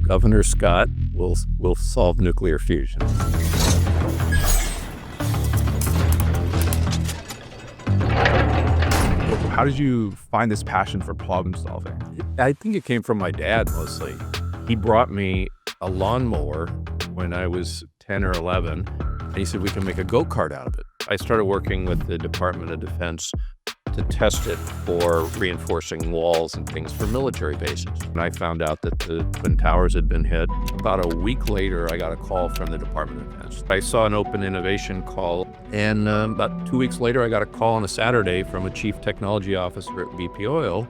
Governor Scott will solve nuclear fusion. How did you find this passion for problem solving? I think it came from my dad mostly. He brought me a lawnmower when I was 10 or 11, and he said, we can make a go-kart out of it. I started working with the Department of Defense to test it for reinforcing walls and things for military bases. And I found out that the Twin Towers had been hit. About a week later, I got a call from the Department of Defense. I saw an open innovation call, and about 2 weeks later, I got a call on a Saturday from a chief technology officer at BP Oil,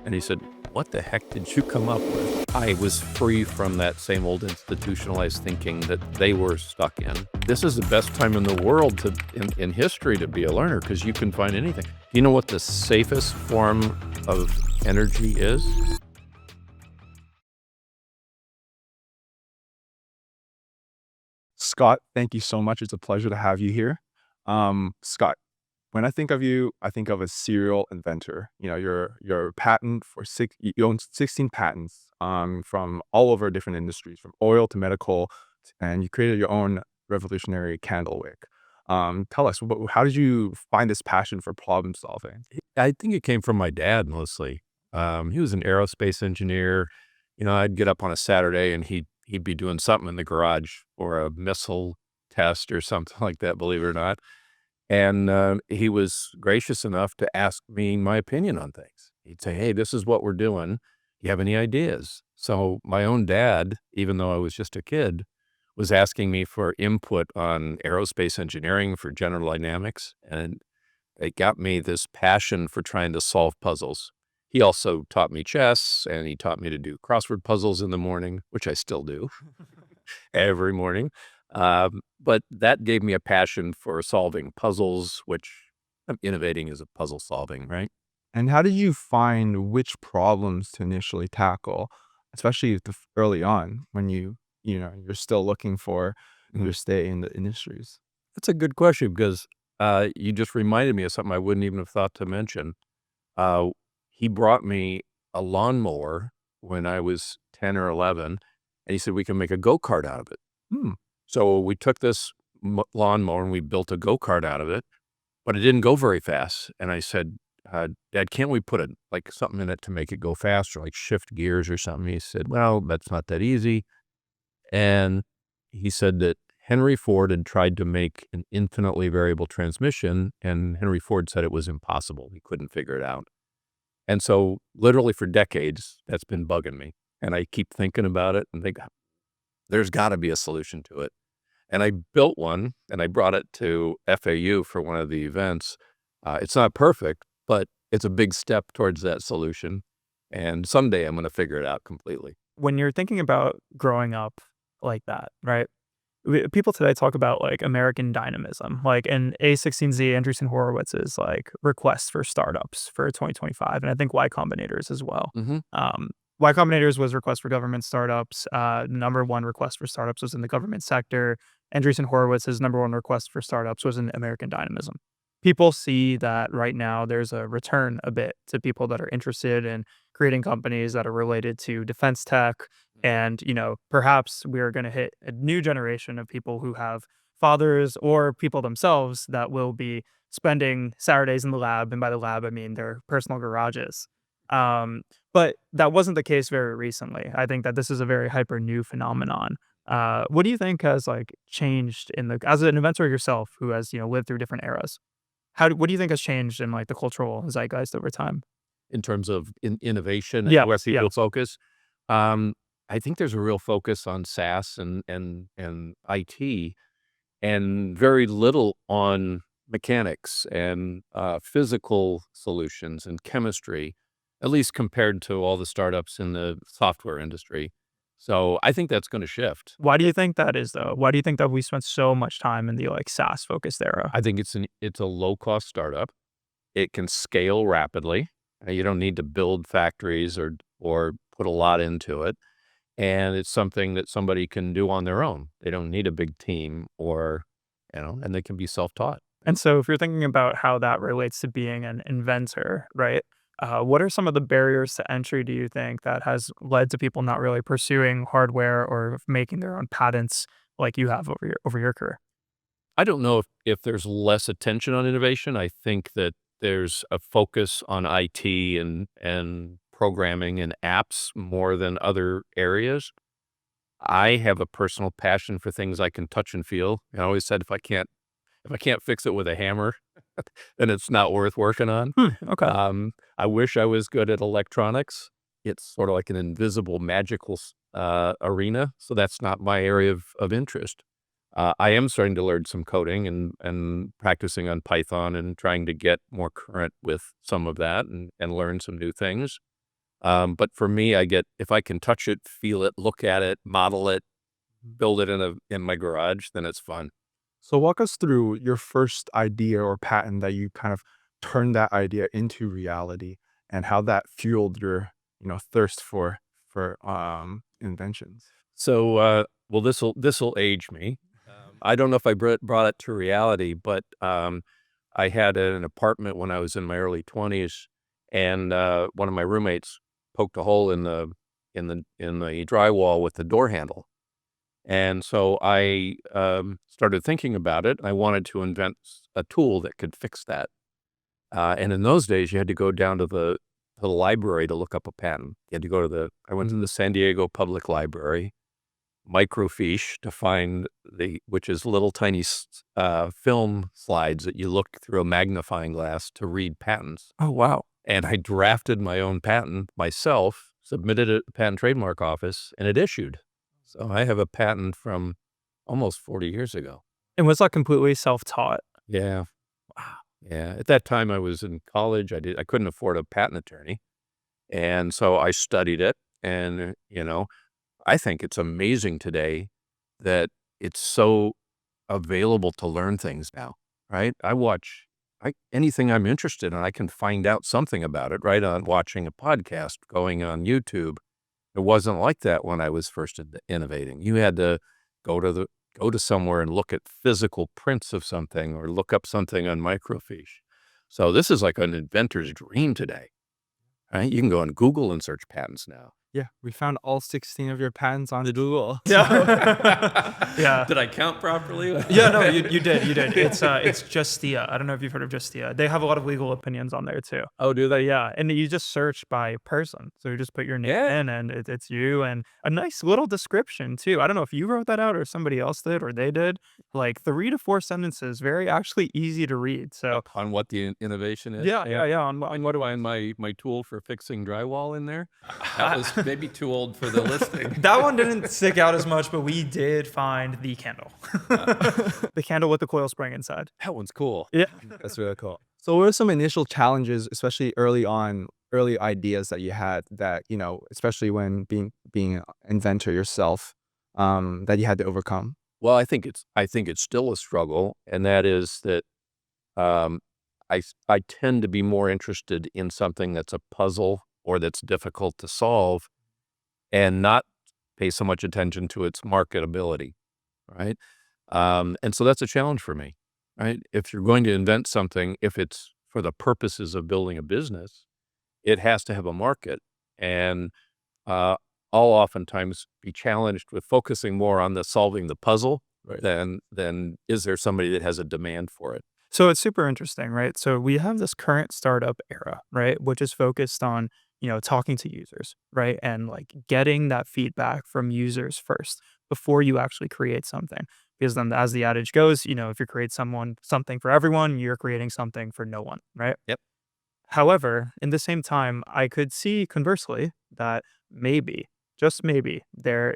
and he said, what the heck did you come up with? I was free from that same old institutionalized thinking that they were stuck in. This is the best time in the world in history to be a learner because you can find anything. Do you know what the safest form of energy is? Scott, thank you so much. It's a pleasure to have you here. Scott, when I think of you, I think of a serial inventor. You know, you're a patent for you own 16 patents from all over different industries, from oil to medical, and you created your own revolutionary candle wick. Tell us, how did you find this passion for problem solving? I think it came from my dad mostly. He was an aerospace engineer. You know, I'd get up on a Saturday and he'd be doing something in the garage or a missile test or something like that, believe it or not. And he was gracious enough to ask me my opinion on things. He'd say, hey, this is what we're doing. Do you have any ideas? So my own dad, even though I was just a kid, was asking me for input on aerospace engineering for General Dynamics. And it got me this passion for trying to solve puzzles. He also taught me chess, and he taught me to do crossword puzzles in the morning, which I still do every morning. But that gave me a passion for solving puzzles, which innovating is a puzzle solving, right? And how did you find which problems to initially tackle, especially early on when you're still looking for your stay in the industries? That's a good question because you just reminded me of something I wouldn't even have thought to mention. He brought me a lawnmower when I was 10 or 11, and he said, we can make a go-kart out of it. So we took this lawnmower and we built a go-kart out of it, but it didn't go very fast. And I said, Dad, can't we put something in it to make it go faster, like shift gears or something? He said, well, that's not that easy. And he said that Henry Ford had tried to make an infinitely variable transmission, and Henry Ford said it was impossible. He couldn't figure it out. And so literally for decades, that's been bugging me. And I keep thinking about it and think, there's got to be a solution to it. And I built one, and I brought it to FAU for one of the events. It's not perfect, but it's a big step towards that solution. And someday I'm going to figure it out completely. When you're thinking about growing up like that, right? People today talk about like American dynamism, like in A16Z, Andreessen Horowitz's like request for startups for 2025, and I think Y Combinator's as well. Y Combinator's was request for government startups. Number one request for startups was in the government sector. Andreessen Horowitz's number one request for startups was in American dynamism. People see that right now there's a return a bit to people that are interested in creating companies that are related to defense tech. And, perhaps we're going to hit a new generation of people who have fathers or people themselves that will be spending Saturdays in the lab. And by the lab, I mean their personal garages. But that wasn't the case very recently. I think that this is a very hyper new phenomenon. What do you think has changed as an inventor yourself who has, lived through different eras? What do you think has changed in the cultural zeitgeist over time? In terms of innovation Yeah, and where people yeah. focus, I think there's a real focus on SaaS and IT, and very little on mechanics and physical solutions and chemistry, at least compared to all the startups in the software industry. So I think that's going to shift. Why do you think that is, though? Why do you think that we spent so much time in the SaaS focused era? I think it's a low cost startup. It can scale rapidly. You don't need to build factories or put a lot into it. And it's something that somebody can do on their own. They don't need a big team and they can be self-taught. And so if you're thinking about how that relates to being an inventor, right? What are some of the barriers to entry, do you think, that has led to people not really pursuing hardware or making their own patents like you have over your career? I don't know if there's less attention on innovation. I think that there's a focus on IT and programming and apps more than other areas. I have a personal passion for things I can touch and feel. I always said if I can't fix it with a hammer, then it's not worth working on. Okay. I wish I was good at electronics. It's sort of like an invisible magical arena, so that's not my area of interest. I am starting to learn some coding and practicing on Python and trying to get more current with some of that and learn some new things. But for me, if I can touch it, feel it, look at it, model it, build it in my garage, then it's fun. So walk us through your first idea or patent that you kind of turned that idea into reality and how that fueled your, thirst for inventions. So, well, this'll age me. I don't know if I brought it to reality, but I had an apartment when I was in my early 20s, and one of my roommates poked a hole in the drywall with the door handle. And so I started thinking about it. I wanted to invent a tool that could fix that. And in those days, you had to go down to the library to look up a patent. You had to go to I went to the San Diego Public Library, microfiche to find which is little tiny film slides that you look through a magnifying glass to read patents. Oh, wow. And I drafted my own patent myself, submitted it at the Patent Trademark Office, and it issued. So I have a patent from almost 40 years ago. And was that completely self-taught? Yeah. Wow. Yeah. At that time I was in college. I couldn't afford a patent attorney. And so I studied it. And, I think it's amazing today that it's so available to learn things now, right? I watch anything I'm interested in, I can find out something about it, right? On watching a podcast, going on YouTube. It wasn't like that when I was first innovating. You had to go to somewhere and look at physical prints of something or look up something on microfiche. So this is like an inventor's dream today, right? You can go on Google and search patents now. Yeah, we found all 16 of your patents on Google. Yeah. Yeah. Did I count properly? Yeah, no, you did. It's Justia. I don't know if you've heard of Justia. They have a lot of legal opinions on there too. Oh, do But they? yeah, and you just search by person. So you just put your name Yeah. in and it's you and a nice little description too. I don't know if you wrote that out or somebody else did or they did. Like 3 to 4 sentences, very actually easy to read. So On what the innovation is? yeah. And what do I my tool for fixing drywall in there? That was maybe too old for the listing. That one didn't stick out as much, but we did find the candle. The candle with the coil spring inside. That one's cool. Yeah. That's really cool. So what are some initial challenges, especially early ideas that you had that, especially when being an inventor yourself, that you had to overcome? Well, I think it's still a struggle, and that is that um, I tend to be more interested in something that's a puzzle or that's difficult to solve, and not pay so much attention to its marketability, right? And so that's a challenge for me, right? If you're going to invent something, if it's for the purposes of building a business, it has to have a market, and uh, I'll oftentimes be challenged with focusing more on solving the puzzle Right. than is there somebody that has a demand for it. So it's super interesting, right? So we have this current startup era, right, which is focused on, talking to users, right? And like getting that feedback from users first before you actually create something. Because then as the adage goes, if you create something for everyone, you're creating something for no one, right? Yep. However, in the same time, I could see conversely that maybe, just maybe, there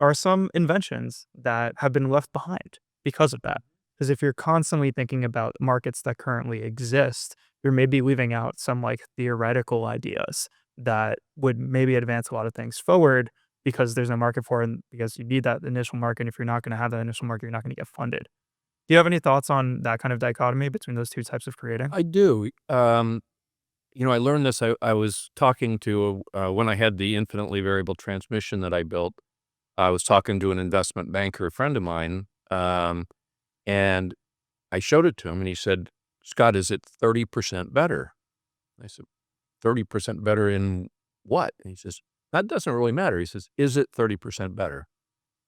are some inventions that have been left behind because of that. Because if you're constantly thinking about markets that currently exist, you're maybe leaving out some like theoretical ideas that would maybe advance a lot of things forward because there's no market for it and because you need that initial market. And if you're not going to have that initial market, you're not going to get funded. Do you have any thoughts on that kind of dichotomy between those two types of creating? I do. I learned this. I was talking to when I had the infinitely variable transmission that I built. I was talking to an investment banker, a friend of mine, and I showed it to him, and he said, "Scott, is it 30% better?" I said, 30% better in what? And he says, that doesn't really matter. He says, is it 30% better?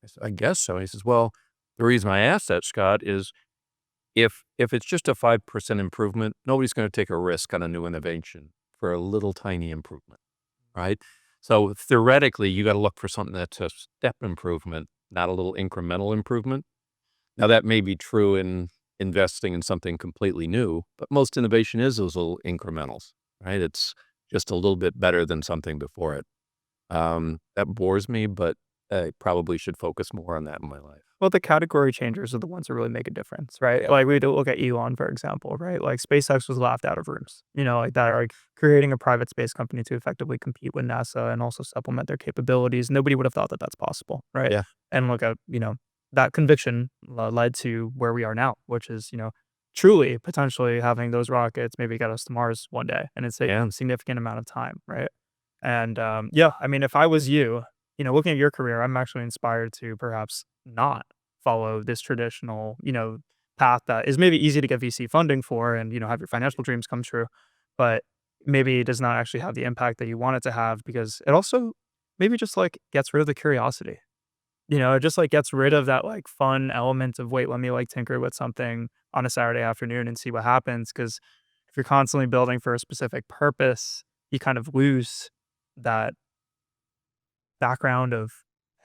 I said, I guess so. He says, well, the reason I asked that, Scott, is if it's just a 5% improvement, nobody's going to take a risk on a new innovation for a little tiny improvement, right? So theoretically, you got to look for something that's a step improvement, not a little incremental improvement. Now, that may be true in investing in something completely new, but most innovation is those little incrementals, right? It's just a little bit better than something before it. That bores me, but I probably should focus more on that in my life. Well, the category changers are the ones that really make a difference, right? Yeah. Like, we do look at Elon, for example, right? Like, SpaceX was laughed out of rooms, like that, like creating a private space company to effectively compete with NASA and also supplement their capabilities. Nobody would have thought that that's possible, right? Yeah. And look at, that conviction led to where we are now, which is, truly potentially having those rockets maybe get us to Mars one day. And it's a Yeah. significant amount of time, right? And yeah, I mean, if I was you, looking at your career, I'm actually inspired to perhaps not follow this traditional, path that is maybe easy to get VC funding for and, have your financial dreams come true, but maybe it does not actually have the impact that you want it to have because it also maybe just like gets rid of the curiosity. It just like gets rid of that like fun element of wait, let me like tinker with something on a Saturday afternoon and see what happens. Cause if you're constantly building for a specific purpose, you kind of lose that background of,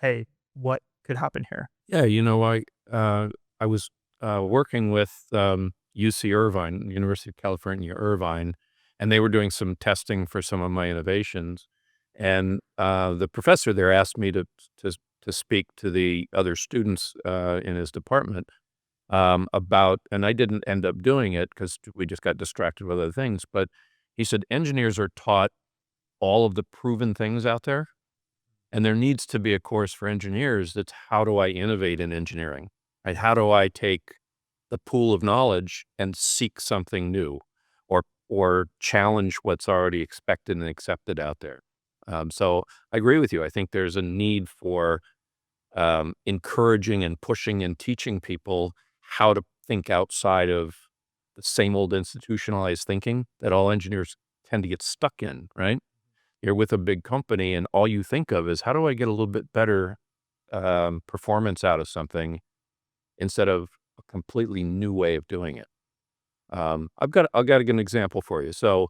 hey, what could happen here? Yeah, I was, working with, UC Irvine, University of California, Irvine, and they were doing some testing for some of my innovations, and, the professor there asked me to to speak to the other students, in his department, about and I didn't end up doing it because we just got distracted with other things, but he said, "Engineers are taught all of the proven things out there, and there needs to be a course for engineers that's how do I innovate in engineering? Right? How do I take the pool of knowledge and seek something new or challenge what's already expected and accepted out there?" So I agree with you. I think there's a need for encouraging and pushing and teaching people how to think outside of the same old institutionalized thinking that all engineers tend to get stuck in, right? You're with a big company and all you think of is how do I get a little bit better performance out of something instead of a completely new way of doing it. I've got an example for you. So,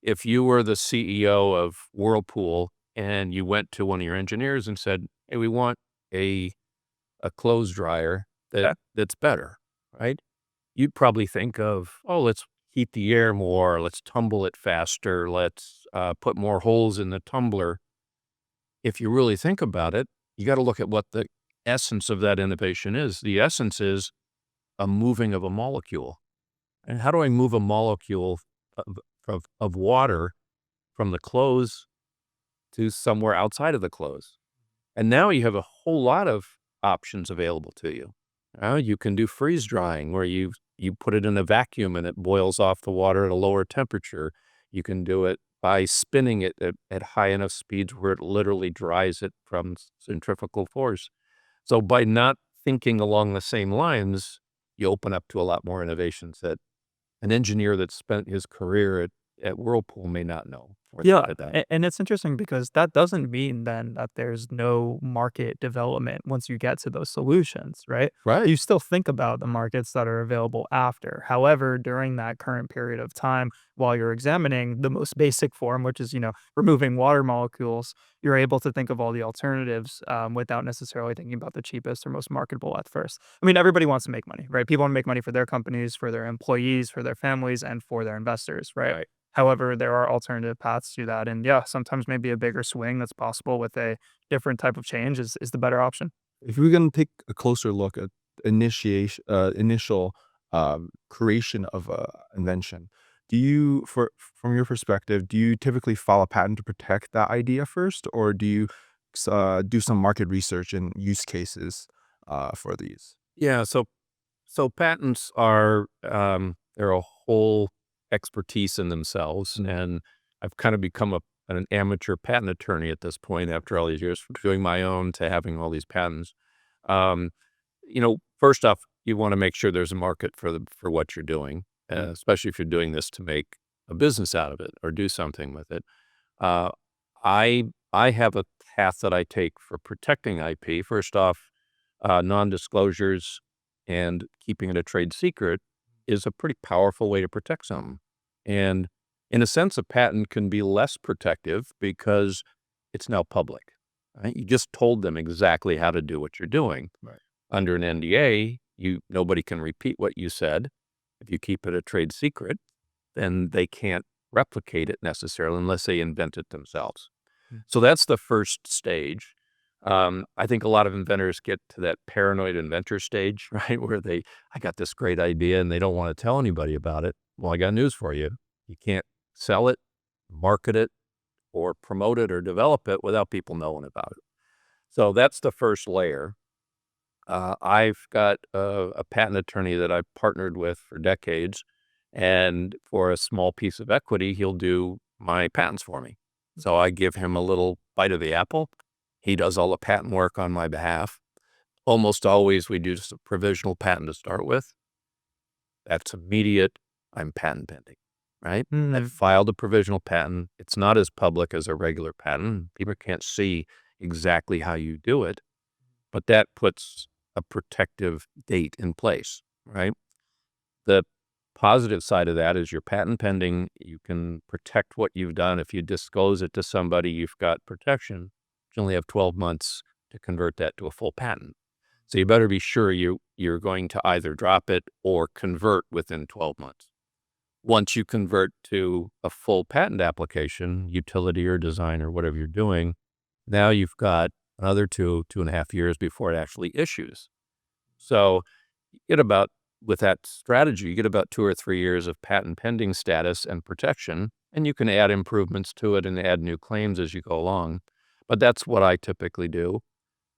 if you were the CEO of Whirlpool and you went to one of your engineers and said, "Hey, we want a clothes dryer Yeah. that's better," right? You'd probably think of, "Oh, let's heat the air more, let's tumble it faster, let's, put more holes in the tumbler." If you really think about it, you gotta look at what the essence of that innovation is. The essence is a moving of a molecule. And how do I move a molecule of water from the clothes to somewhere outside of the clothes? And now you have a whole lot of options available to you. You can do freeze drying where you put it in a vacuum and it boils off the water at a lower temperature. You can do it by spinning it at high enough speeds where it literally dries it from centrifugal force. So by not thinking along the same lines, you open up to a lot more innovations that an engineer that spent his career at Whirlpool may not know or Yeah, think of that. and it's interesting because that doesn't mean then that there's no market development once you get to those solutions, right? Right. You still think about the markets that are available after. However, during that current period of time, while you're examining the most basic form, which is, removing water molecules, you're able to think of all the alternatives without necessarily thinking about the cheapest or most marketable at first. I mean, everybody wants to make money, right? People want to make money for their companies, for their employees, for their families, and for their investors, right? Right. However, there are alternative paths to that, and yeah, sometimes maybe a bigger swing that's possible with a different type of change is the better option. If we're gonna take a closer look at initial, creation of a invention, do you from your perspective, do you typically file a patent to protect that idea first, or do you do some market research and use cases, for these? Yeah, so patents are, they're a whole expertise in themselves, and I've kind of become an amateur patent attorney at this point after all these years from doing my own to having all these patents. Um, first off, you wanna make sure there's a market for what you're doing, especially if you're doing this to make a business out of it or do something with it. Uh, I have a path that I take for protecting IP. First off, non-disclosures and keeping it a trade secret is a pretty powerful way to protect something. And in a sense, a patent can be less protective because it's now public, right? You just told them exactly how to do what you're doing. Right. Under an NDA, nobody can repeat what you said. If you keep it a trade secret, then they can't replicate it necessarily unless they invent it themselves. So that's the first stage. I think a lot of inventors get to that paranoid inventor stage, right? Where I got this great idea and they don't want to tell anybody about it. Well, I got news for you. You can't sell it, market it, or promote it or develop it without people knowing about it. So that's the first layer. I've got a patent attorney that I've partnered with for decades, and for a small piece of equity, he'll do my patents for me. So I give him a little bite of the apple. He does all the patent work on my behalf. Almost always we do just a provisional patent to start with. That's immediate. I'm patent pending, right? I've filed a provisional patent. It's not as public as a regular patent. People can't see exactly how you do it, but that puts a protective date in place, right? The positive side of that is you're patent pending. You can protect what you've done. If you disclose it to somebody, you've got protection. You only have 12 months to convert that to a full patent. So you better be sure you're going to either drop it or convert within 12 months. Once you convert to a full patent application, utility or design or whatever you're doing, now you've got another 2.5 years before it actually issues. So with that strategy, you get about 2 or 3 years of patent pending status and protection, and you can add improvements to it and add new claims as you go along. But that's what I typically do.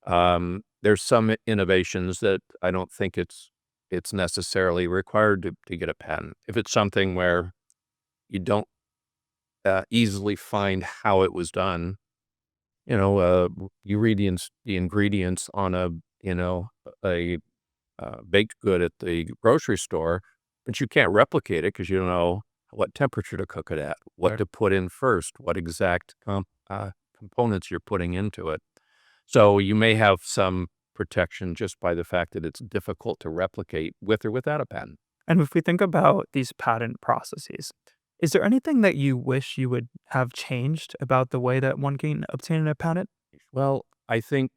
There's some innovations that I don't think it's necessarily required to get a patent. If it's something where you don't easily find how it was done, you read the ingredients on a baked good at the grocery store, but you can't replicate it because you don't know what temperature to cook it at, what to put in first, what exact components you're putting into it. So you may have some protection just by the fact that it's difficult to replicate with or without a patent. And if we think about these patent processes, is there anything that you wish you would have changed about the way that one can obtain a patent? Well, I think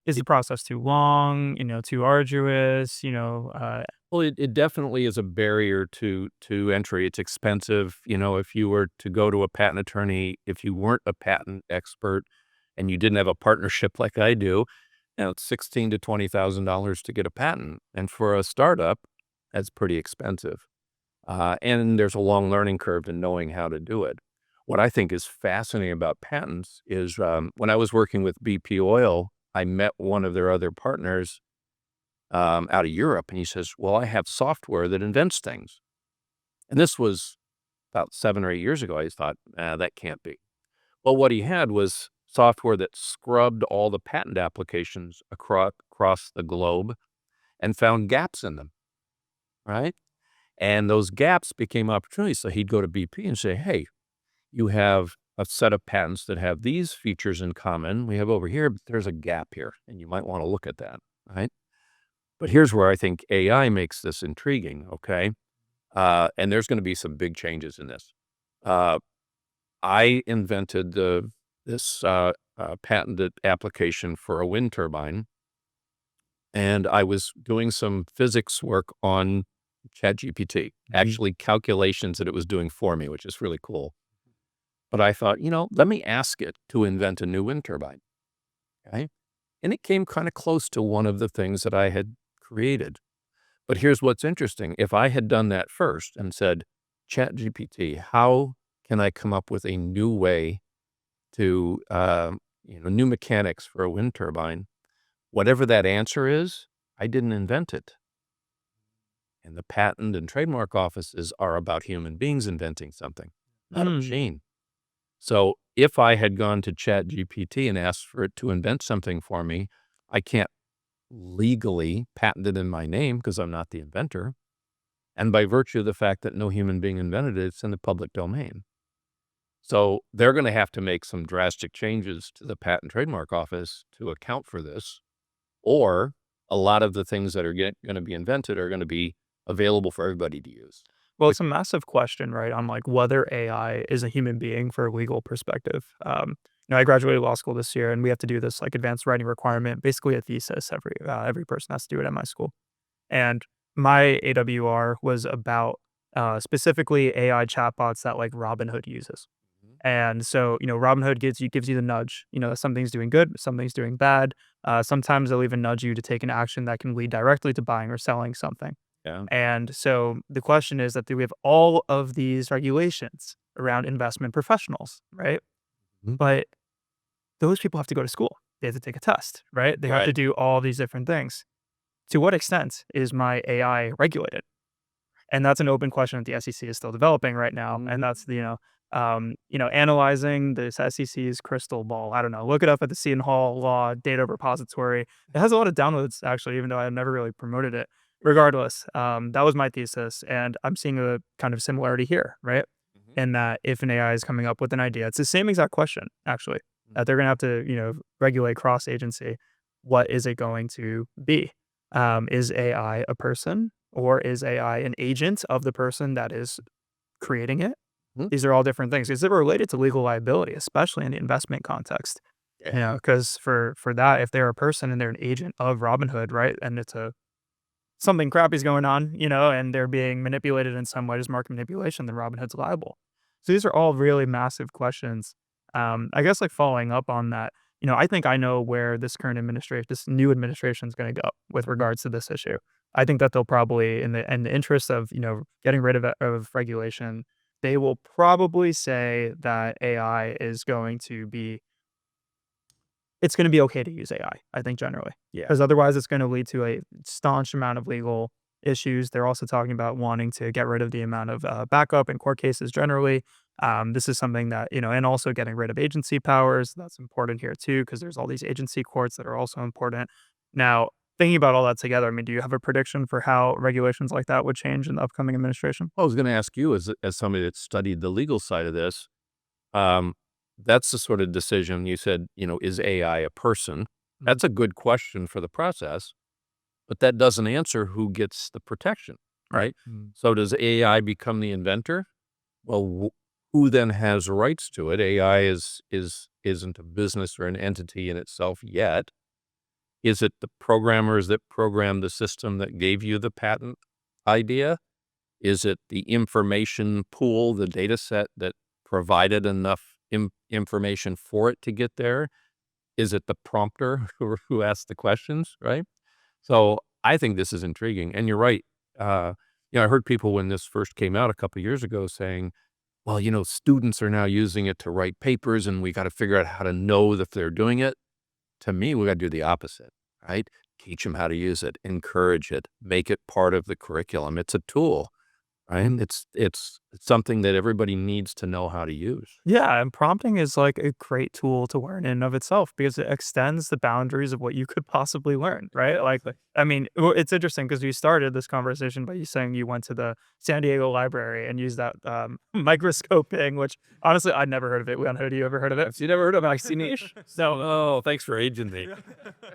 Is the process too long, too arduous, well, it definitely is a barrier to entry. It's expensive. If you were to go to a patent attorney, if you weren't a patent expert and you didn't have a partnership like I do, it's $16,000 to $20,000 to get a patent. And for a startup, that's pretty expensive. And there's a long learning curve in knowing how to do it. What I think is fascinating about patents is when I was working with BP Oil, I met one of their other partners out of Europe, and he says, well, I have software that invents things. And this was about 7 or 8 years ago. I thought, that can't be. Well, what he had was software that scrubbed all the patent applications across the globe and found gaps in them, right? And those gaps became opportunities. So he'd go to BP and say, hey, you have a set of patents that have these features in common. We have over here, but there's a gap here, and you might want to look at that, right? But here's where I think AI makes this intriguing, okay? And there's going to be some big changes in this. I invented this patented application for a wind turbine, and I was doing some physics work on ChatGPT, actually calculations that it was doing for me, which is really cool. But I thought, let me ask it to invent a new wind turbine, okay? And it came kind of close to one of the things that I had created. But here's what's interesting. If I had done that first and said, ChatGPT, how can I come up with a new way to, new mechanics for a wind turbine? Whatever that answer is, I didn't invent it. And the patent and trademark offices are about human beings inventing something, not a machine. So if I had gone to ChatGPT and asked for it to invent something for me, I can't legally patent it in my name because I'm not the inventor. And by virtue of the fact that no human being invented it, it's in the public domain. So they're going to have to make some drastic changes to the Patent and Trademark Office to account for this, or a lot of the things that are going to be invented are going to be available for everybody to use. Well, it's a massive question, right, on like whether AI is a human being for a legal perspective. I graduated law school this year, and we have to do this like advanced writing requirement, basically a thesis. Every person has to do it at my school, and my AWR was about specifically AI chatbots that like Robinhood uses. Mhm. And so, Robinhood gives you the nudge. Something's doing good, something's doing bad. Sometimes they'll even nudge you to take an action that can lead directly to buying or selling something. Yeah. And so the question is that we have all of these regulations around investment professionals, right? Mhm. But those people have to go to school. They have to take a test, right? They have to Right. do all these different things. To what extent is my AI regulated? And that's an open question that the SEC is still developing right now. Mhm. And that's analyzing this SEC's crystal ball. I don't know. Look it up at the Seton Hall Law Data Repository. It has a lot of downloads actually, even though I've never really promoted it. Regardless, that was my thesis, and I'm seeing a kind of similarity here, right? Mhm. In that if an AI is coming up with an idea, it's the same exact question actually. Mhm. They're going to have to, regulate cross agency. What is it going to be? Is AI a person, or is AI an agent of the person that is creating it? Mhm. These are all different things. Is it related to legal liability, especially in the investment context? Yeah. Because for that, if they're a person and they're an agent of Robinhood, right, and it's a something crappy's going on, and they're being manipulated in some way as market manipulation, then Robinhood's liable. So these are all really massive questions. I guess like following up on that, I think I know where this new administration is going to go with regards to this issue. I think that they'll probably, in the interest of getting rid of regulation, they will probably say that AI is going to be it's gonna be okay to use AI, I think generally, Yeah. because otherwise it's gonna lead to a staunch amount of legal issues. They're also talking about wanting to get rid of the amount of, backup in court cases generally. This is something that, and also getting rid of agency powers, that's important here too, because there's all these agency courts that are also important. Now, thinking about all that together, I mean, do you have a prediction for how regulations like that would change in the upcoming administration? I was going to ask you, as somebody that studied the legal side of this, um, that's the sort of decision you said, is AI a person? Mhm. That's a good question for the process, but that doesn't answer who gets the protection, Right. right? So does AI become the inventor? Well, who then has rights to it? AI isn't a business or an entity in itself yet. Is it the programmers that programmed the system that gave you the patent idea? Is it the information pool, the data set that provided enough information for it to get there? Is it the prompter who asked the questions, right? So I think this is intriguing. And you're right. Uh, I heard people when this first came out a couple of years ago saying, well, students are now using it to write papers and we got to figure out how to know if they're doing it. To me, we got to do the opposite, right? Teach them how to use it, encourage it, make it part of the curriculum. It's a tool, right? It's something that everybody needs to know how to use. Yeah, and prompting is like a great tool to learn in and of itself because it extends the boundaries of what you could possibly learn, right? I mean, it's interesting because you started this conversation by you saying you went to the San Diego library and used that microscope thing, which honestly I'd never heard of it. Had you ever heard of it? You never heard of Maxine? No. Oh, thanks for aging me.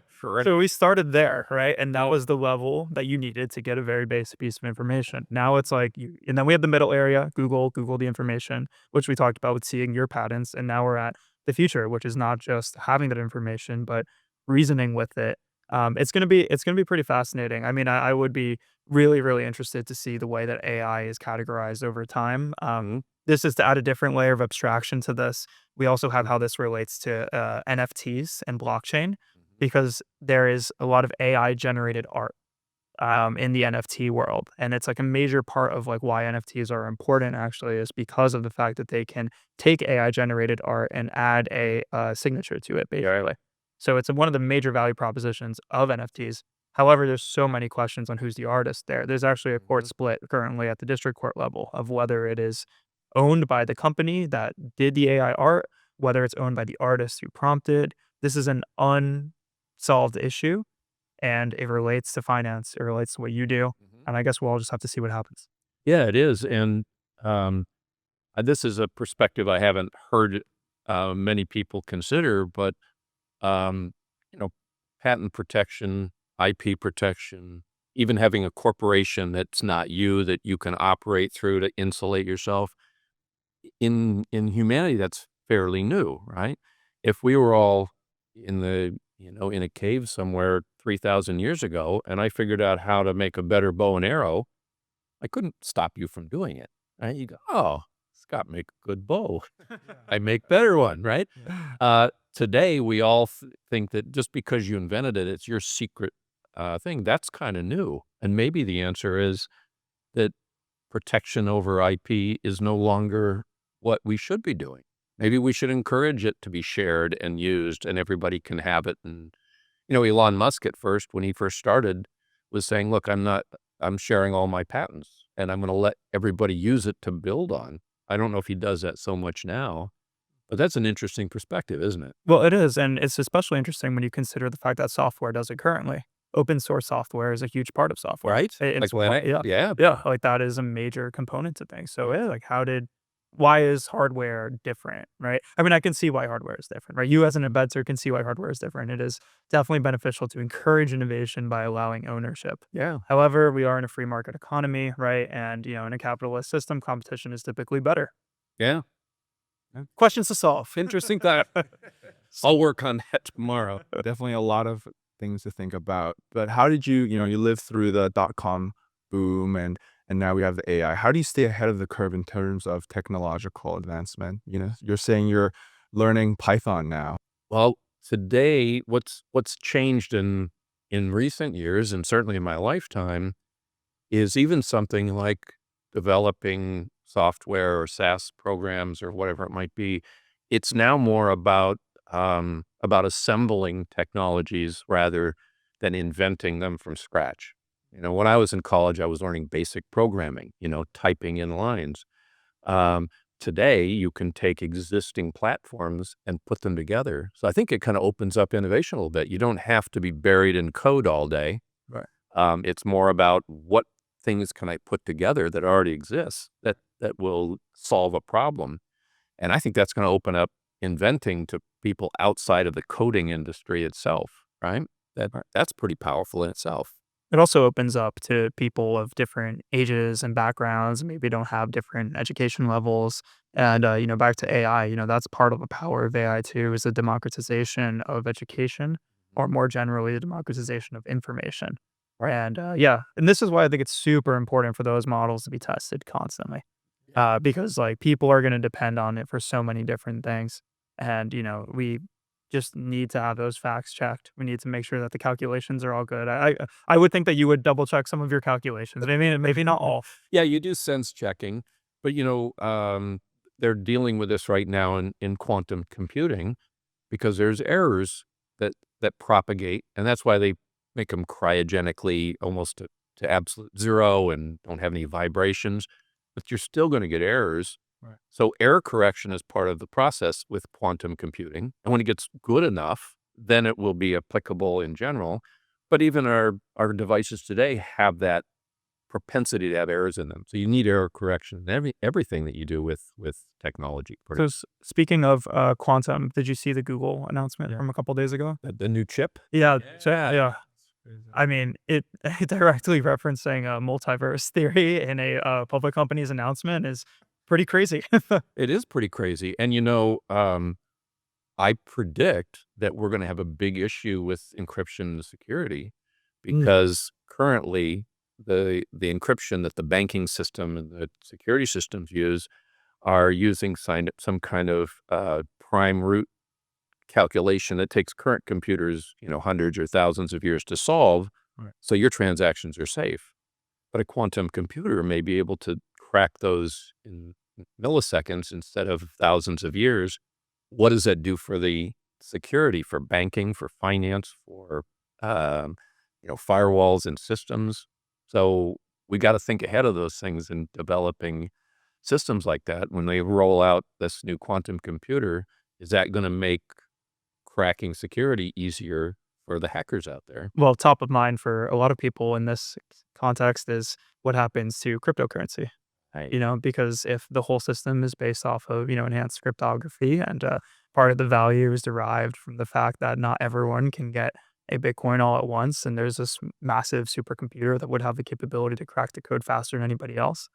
For So we started there, right? And that was the level that you needed to get a very basic piece of information. Now it's like and then we have the middle area, Google the information, which we talked about with seeing your patents. And now we're at the future, which is not just having that information, but reasoning with it. It's gonna be pretty fascinating. I mean, I would be really, really interested to see the way that AI is categorized over time. Mhm. This is to add a different layer of abstraction to this. We also have how this relates to NFTs and blockchain because there is a lot of AI generated art in the NFT world. And it's like a major part of like why NFTs are important actually is because of the fact that they can take AI generated art and add a signature to it basically. So it's one of the major value propositions of NFTs. However, there's so many questions on who's the artist there. There's actually a court Mhm. split currently at the district court level of whether it is owned by the company that did the AI art, whether it's owned by the artist who prompted. This is an unsolved issue and it relates to finance. It relates to what you do. Mhm. And I guess we'll all just have to see what happens. Yeah, it is, and, this is a perspective I haven't heard, many people consider, but, um, you know, patent protection, IP protection, even having a corporation that's not you, that you can operate through to insulate yourself. In humanity, that's fairly new, right? If we were all in in a cave somewhere 3,000 years ago, and I figured out how to make a better bow and arrow, I couldn't stop you from doing it, right? You go, "Oh, Scott make a good bow. I make better one," right? Today, we all think that just because you invented it, it's your secret, thing. That's kinda new, and maybe the answer is that protection over IP is no longer what we should be doing. Maybe we should encourage it to be shared and used, and everybody can have it. And, Elon Musk at first, when he first started, was saying, look, I'm sharing all my patents and I'm going to let everybody use it to build on. I don't know if he does that so much now, but that's an interesting perspective, isn't it? Well, it is, and it's especially interesting when you consider the fact that software does it currently. Open source software is a huge part of software. Right? Like It's when yeah, yeah, yeah, like that is a major component to things. So yeah, like why is hardware different, right? I mean, I can see why hardware is different, right? You as an inventor can see why hardware is different. It is definitely beneficial to encourage innovation by allowing ownership. yeah, However, we are in a free market economy, right? And in a capitalist system, competition is typically better. yeah. Questions to solve. Interesting thought. I'll work on that tomorrow. Definitely a lot of things to think about. But how did you lived through the dot-com boom and now we have the AI. How do you stay ahead of the curve in terms of technological advancement? You're saying you're learning Python now. Well, today, what's changed in recent years, and certainly in my lifetime, is even something like developing software or SaaS programs or whatever it might be. It's now more about assembling technologies rather than inventing them from scratch. When I was in college, I was learning basic programming, typing in lines. Um, Today, you can take existing platforms and put them together. So I think it kind of opens up innovation a little bit. You don't have to be buried in code all day. Right. It's more about what things can I put together that already exists that will solve a problem. And I think that's going to open up inventing to people outside of the coding industry itself, right? That's pretty powerful in itself. It also opens up to people of different ages and backgrounds, maybe don't have different education levels. And, back to AI, that's part of the power of AI too, is the democratization of education, or more generally, the democratization of information. Right. And yeah, and this is why I think it's super important for those models to be tested constantly, because like people are going to depend on it for so many different things. And, we just need to have those facts checked. We need to make sure that the calculations are all good. I would think that you would double check some of your calculations. Maybe not all. Yeah, you do sense checking, but they're dealing with this right now in quantum computing because there's errors that propagate, and that's why they make them cryogenically almost to absolute zero and don't have any vibrations. But you're still going to get errors. Right. So error correction is part of the process with quantum computing, and when it gets good enough, then it will be applicable in general. But even our devices today have that propensity to have errors in them. So you need error correction in everything that you do with technology. So speaking of quantum, did you see the Google announcement from a couple days ago? The new chip? Yeah, so yeah. I mean, it directly referencing a multiverse theory in a public company's announcement is pretty crazy. It is pretty crazy. And I predict that we're gonna have a big issue with encryption and security Mm. because currently the encryption that the banking system and the security systems use are using some kind of prime root calculation that takes current computers, hundreds or thousands of years to solve. Right. So your transactions are safe. But a quantum computer may be able to crack those in milliseconds instead of thousands of years. What does that do for the security, for banking, for finance, for firewalls and systems? So we got to think ahead of those things in developing systems like that. When they roll out this new quantum computer, is that going to make cracking security easier for the hackers out there. Well, top of mind for a lot of people in this context is what happens to cryptocurrency. Right. You know, because if the whole system is based off of, enhanced cryptography and part of the value is derived from the fact that not everyone can get a Bitcoin all at once, and there's this massive supercomputer that would have the capability to crack the code faster than anybody else.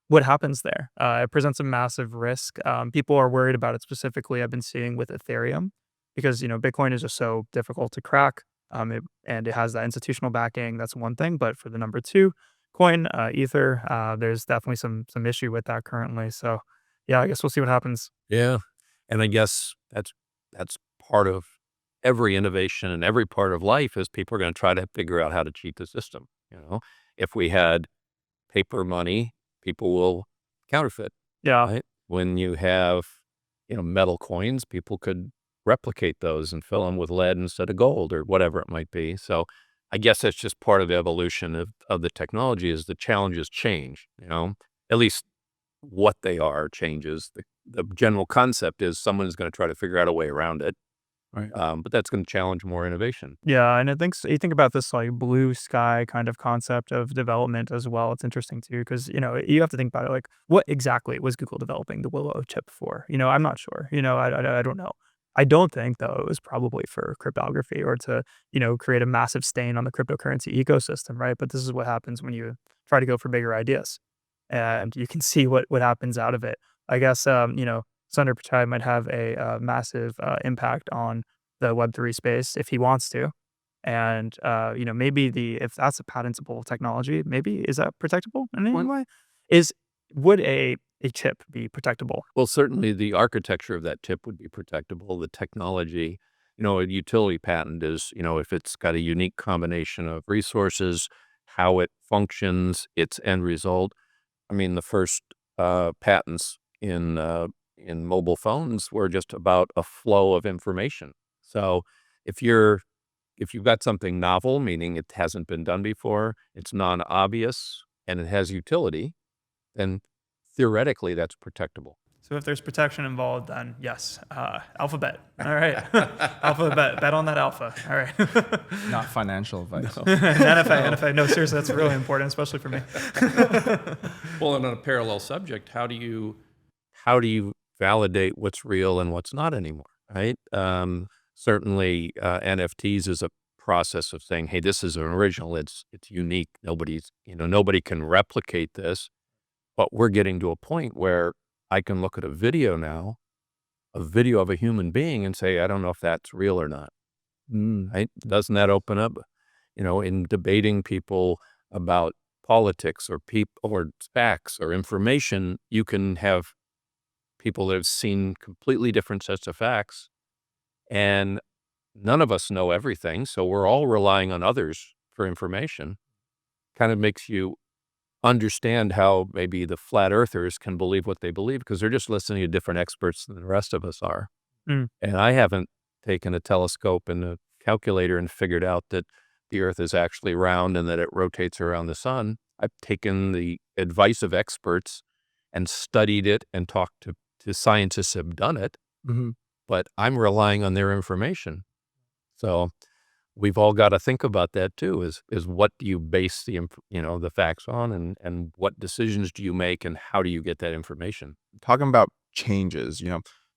What happens there? It presents a massive risk. People are worried about it specifically. I've been seeing with Ethereum because Bitcoin is just so difficult to crack, and it has that institutional backing. That's one thing, but for the number two coin, Ether, there's definitely some issue with that currently. So, yeah, I guess we'll see what happens. Yeah. And I guess that's part of every innovation and every part of life is people are going to try to figure out how to cheat the system. If we had paper money, people will counterfeit, Yeah, right? When you have, metal coins, people could replicate those and fill them with lead instead of gold or whatever it might be. So I guess that's just part of the evolution of the technology is the challenges change, at least what they are changes. The general concept is someone is going to try to figure out a way around it. Right. But that's going to challenge more innovation. yeah, and I think you think about this like blue sky kind of concept of development as well. It's interesting too because you have to think about it like what exactly was Google developing the Willow chip for? I'm not sure. I don't know. I don't think though it was probably for cryptography or to create a massive stain on the cryptocurrency ecosystem, right? But this is what happens when you try to go for bigger ideas, and you can see what happens out of it. I guess Sundar Pichai might have a massive impact on the Web3 space if he wants to. And, maybe if that's a patentable technology, maybe is that protectable in any Well, way? Would a chip be protectable? well, certainly the architecture of that chip would be protectable. The technology, a utility patent is, if it's got a unique combination of resources, how it functions, its end result. I mean, the first patents in mobile phones were just about a flow of information. So if you've got something novel, meaning it hasn't been done before, it's non-obvious, and it has utility, then theoretically that's protectable. So if there's protection involved, then yes, alphabet. All right. Alphabet, bet on that alpha. All right. Not financial advice. NFA. No, seriously, that's really important, especially for me. Well, and on a parallel subject, how do you validate what's real and what's not anymore, right? Certainly, NFTs is a process of saying, hey, this is an original, it's unique. Nobody can replicate this, but we're getting to a point where I can look at a video now, a video of a human being and say, I don't know if that's real or not, right? Doesn't that open up, in debating people about politics or facts or information, you can have people that have seen completely different sets of facts, and none of us know everything, so we're all relying on others for information. Kind of makes you understand how maybe the flat earthers can believe what they believe because they're just listening to different experts than the rest of us are. Mm. And I haven't taken a telescope and a calculator and figured out that the earth is actually round and that it rotates around the sun. I've taken the advice of experts and studied it and talked to scientists who have done it, but I'm relying on their information. So we've all got to think about that too, is what do you base the facts on and what decisions do you make and how do you get that information? Talking about changes, we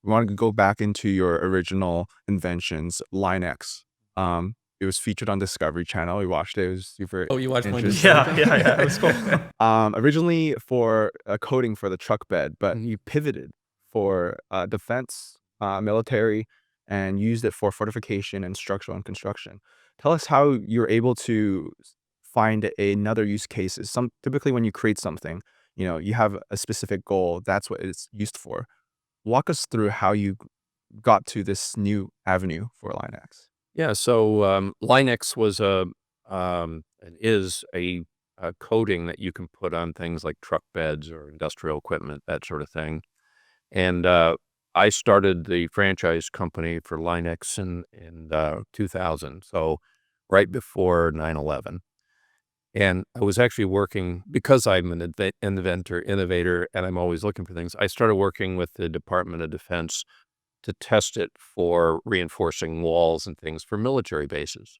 want to go back into your original inventions, Linux. It was featured on Discovery Channel. We watched it. It was super Oh, you watched my interesting. Yeah. It was cool. Originally for coding for the truck bed, but you pivoted for defense, military, and used it for fortification and structural and construction. Tell us how you're able to find another use cases. Typically when you create something, you have a specific goal. That's what it's used for. Walk us through how you got to this new avenue for Linux. Yeah, so Linux is a coating that you can put on things like truck beds or industrial equipment, that sort of thing. And I started the franchise company for Linux in 2000, so right before 9/11. And I was actually working, because I'm an innovator, and I'm always looking for things, I started working with the Department of Defense to test it for reinforcing walls and things for military bases.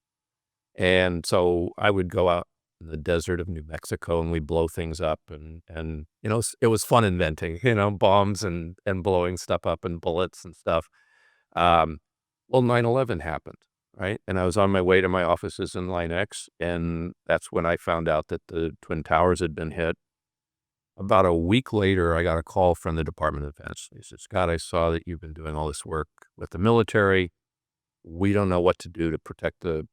And so I would go out in the desert of New Mexico and we blow things up and it was fun inventing, bombs and blowing stuff up and bullets and stuff. Um, well, 9/11 happened, right? And I was on my way to my offices in Line X, and that's when I found out that the Twin Towers had been hit. About a week later, I got a call from the Department of Defense. They said, "Scott, I saw that you've been doing all this work with the military. We don't know what to do to protect the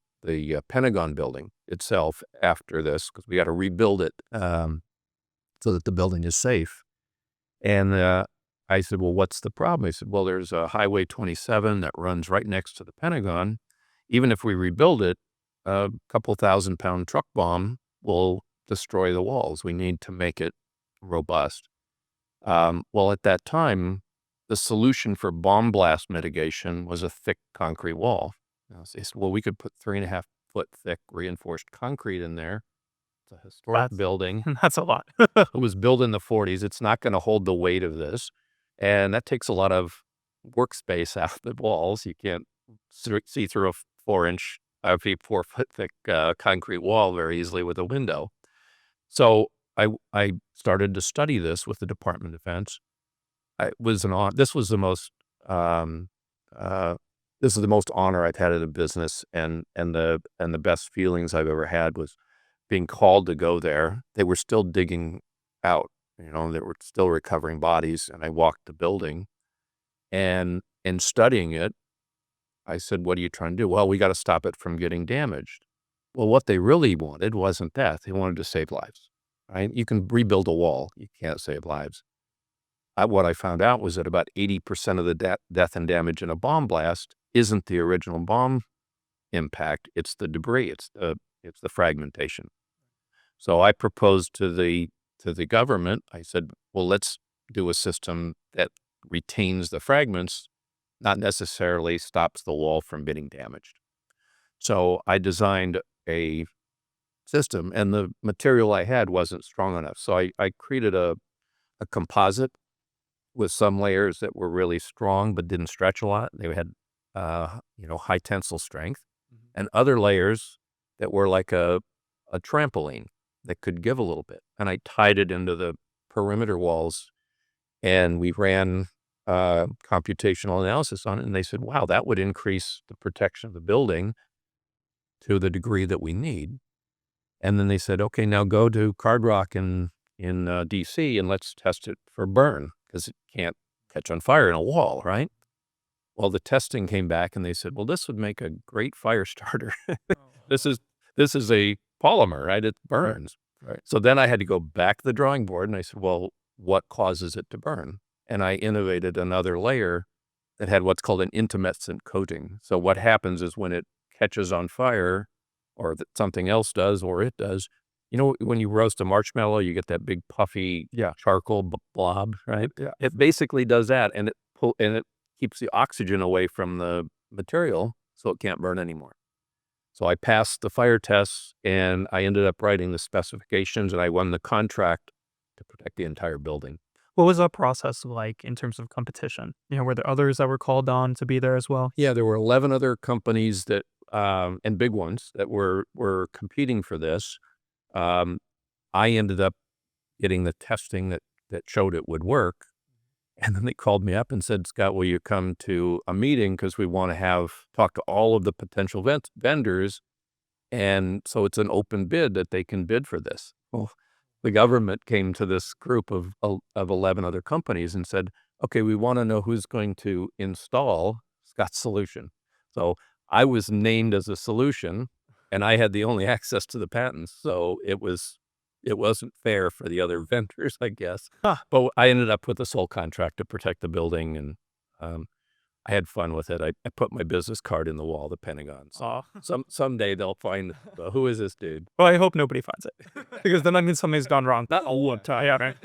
Pentagon building itself after this because we got to rebuild it so that the building is safe." And I said, "Well, what's the problem?" He said, "Well, there's a Highway 27 that runs right next to the Pentagon. Even if we rebuild it, a couple 1,000-pound truck bomb will destroy the walls. We need to make it robust." Well, at that time, the solution for bomb blast mitigation was a thick concrete wall. So they said, "Well, we could put 3.5-foot thick reinforced concrete in there. It's a historic That's building. that's a lot. It was built in the 40s. It's not going to hold the weight of this. And that takes a lot of workspace out of the walls. You can't see through a 4-inch, 4-foot thick concrete wall very easily with a window." So I started to study this with the Department of Defense. This was the most um, this is the most honor I've had in a business, and the best feelings I've ever had was being called to go there. They were still digging out, they were still recovering bodies, and I walked the building, and in studying it, I said, "What are you trying to do?" "Well, we got to stop it from getting damaged." Well, what they really wanted wasn't that. They wanted to save lives, right? You can rebuild a wall. You can't save lives. What I found out was that about 80% of the death and damage in a bomb blast isn't the original bomb impact. It's the debris. It's the fragmentation. So I proposed to the government. I said, "Well, let's do a system that retains the fragments, not necessarily stops the wall from getting damaged." So I designed a system, and the material I had wasn't strong enough. So I created a composite with some layers that were really strong but didn't stretch a lot. They had, high tensile strength, and other layers that were like a trampoline that could give a little bit. And I tied it into the perimeter walls, and we ran computational analysis on it. And they said, "Wow, that would increase the protection of the building to the degree that we need." And then they said, "Okay, now go to Card Rock in DC and let's test it for burn because it can't catch on fire in a wall, right?" Well, the testing came back and they said, "Well, this would make a great fire starter. This is this is a polymer, right? It burns." Right. So then I had to go back to the drawing board and I said, "Well, what causes it to burn?" And I innovated another layer that had what's called an intumescent coating. So what happens is when it catches on fire or that something else does or it does, when you roast a marshmallow, you get that big puffy Yeah. charcoal blob, right? Yeah. It basically does that, and it keeps the oxygen away from the material so it can't burn anymore. So I passed the fire tests, and I ended up writing the specifications, and I won the contract to protect the entire building. What was that process like in terms of competition? Were there others that were called on to be there as well? Yeah, there were 11 other companies that, and big ones that were competing for this. Um, I ended up getting the testing that showed it would work. And then they called me up and said, "Scott, will you come to a meeting? Because we want to talk to all of the potential vendors. And so it's an open bid that they can bid for this." Well, the government came to this group of 11 other companies and said, "Okay, we want to know who's going to install Scott's solution." So I was named as a solution and I had the only access to the patents. So it wasn't fair for the other vendors, I guess. Huh. But I ended up with a sole contract to protect the building, and um, I had fun with it. I put my business card in the wall, the Pentagon. So Aw. someday they'll find who is this dude? Well, I hope nobody finds it because then that means something's gone wrong. Not all one time, yeah, right?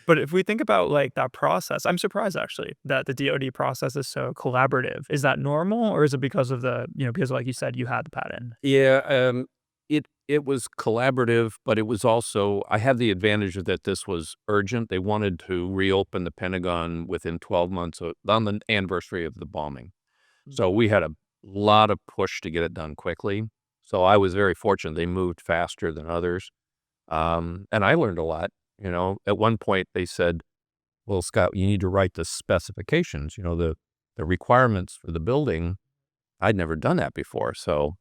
But if we think about like that process, I'm surprised actually that the DoD process is so collaborative. Is that normal, or is it because of because like you said, you had the patent? Yeah, it was collaborative, but it was also I had the advantage of that this was urgent. They wanted to reopen the Pentagon within 12 months on the anniversary of the bombing. So we had a lot of push to get it done quickly. So I was very fortunate. They moved faster than others. And I learned a lot. At one point they said, well, Scott, you need to write the specifications, the requirements for the building. I'd never done that before. So,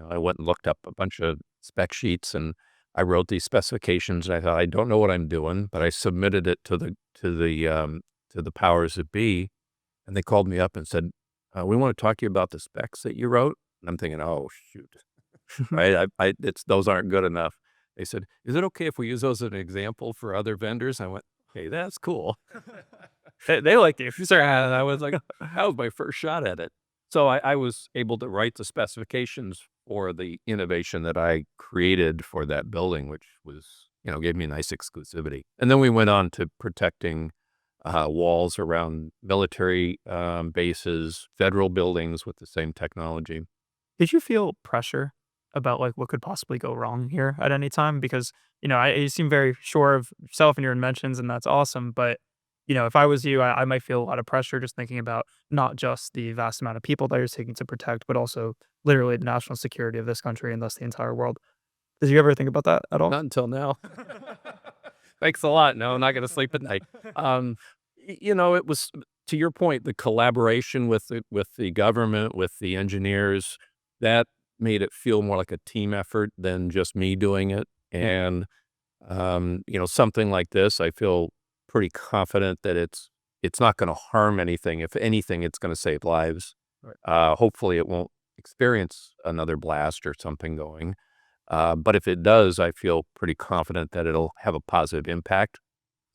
I went and looked up a bunch of spec sheets and I wrote these specifications and I thought, I don't know what I'm doing, but I submitted it to the powers that be. And they called me up and said, we want to talk to you about the specs that you wrote. And I'm thinking, oh, shoot, right? Those aren't good enough. They said, is it okay if we use those as an example for other vendors? I went, hey, that's cool. They liked you. Sure. And I was like, that was my first shot at it. So I was able to write the specifications for the innovation that I created for that building, which was, gave me a nice exclusivity. And then we went on to protecting walls around military bases, federal buildings with the same technology. Did you feel pressure about, like, what could possibly go wrong here at any time? Because, you seem very sure of yourself and your inventions, and that's awesome, but, if I was you, I might feel a lot of pressure just thinking about not just the vast amount of people that you're seeking to protect, but also literally the national security of this country and thus the entire world. Did you ever think about that at all? Not until now. Thanks a lot. No, I'm not going to sleep at night. It was, to your point, the collaboration with the government, with the engineers, that made it feel more like a team effort than just me doing it. And something like this, I feel pretty confident that it's not going to harm anything. If anything, it's going to save lives. Right. Hopefully, it won't experience another blast or something going. But if it does, I feel pretty confident that it'll have a positive impact.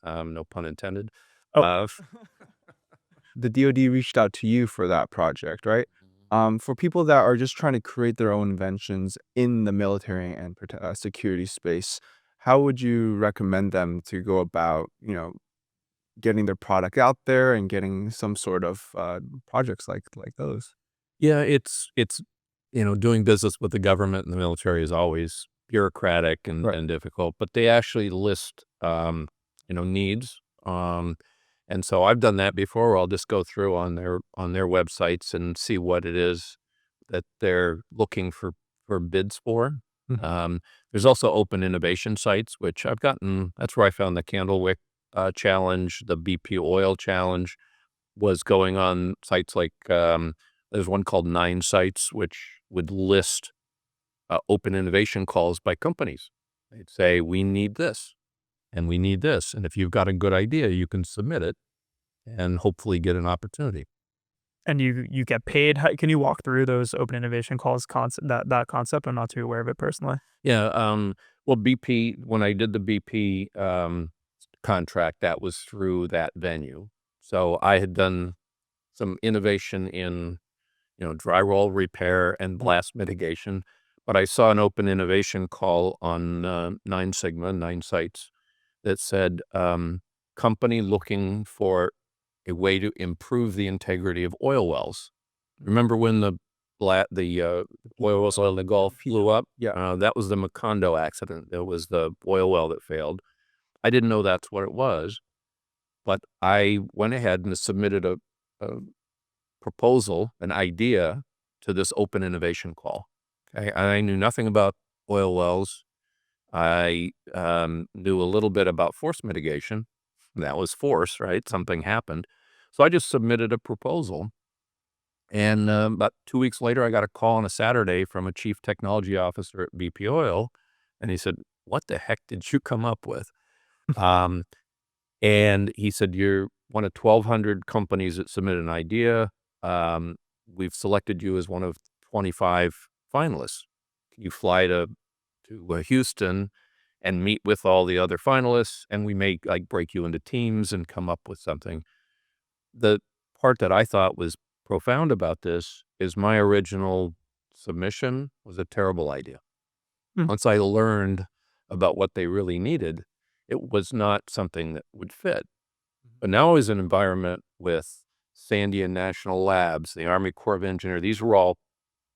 No pun intended. Oh, Uh, The DoD reached out to you for that project, right? For people that are just trying to create their own inventions in the military and security space, how would you recommend them to go about, getting their product out there and getting some sort of projects like those? yeah, it's doing business with the government and the military is always bureaucratic and, Right. and difficult, but they actually list, needs. And so I've done that before. Where I'll just go through on their websites and see what it is that they're looking for bids for. Mhm. There's also open innovation sites, which I've gotten. That's where I found the Candlewick challenge, the BP oil challenge was going on sites like there's one called Nine Sites, which would list open innovation calls by companies. They'd say, we need this and we need this. And if you've got a good idea, you can submit it and hopefully get an opportunity. and you get paid? Can you walk through those open innovation calls that concept? I'm not too aware of it personally. Yeah. Well, BP, when I did the BP contract, that was through that venue. So I had done some innovation in, drywall repair and blast mitigation. But I saw an open innovation call on Nine Sites that said, company looking for a way to improve the integrity of oil wells. Remember when the oil wells in the Gulf flew up? Yeah. That was the Macondo accident. It was the oil well that failed. I didn't know that's what it was, but I went ahead and submitted a proposal, an idea to this open innovation call. Okay, I knew nothing about oil wells. I knew a little bit about force mitigation. That was force, right? Something happened. So I just submitted a proposal. And about 2 weeks later, I got a call on a Saturday from a chief technology officer at BP Oil. And he said, what the heck did you come up with? Um, and he said, you're one of 1,200 companies that submitted an idea. We've selected you as one of 25 finalists. Can you fly to Houston and meet with all the other finalists? And we may break you into teams and come up with something. The part that I thought was profound about this is my original submission was a terrible idea. Hmm. Once I learned about what they really needed, it was not something that would fit. But now I was in an environment with Sandia National Labs, the Army Corps of Engineers. These were all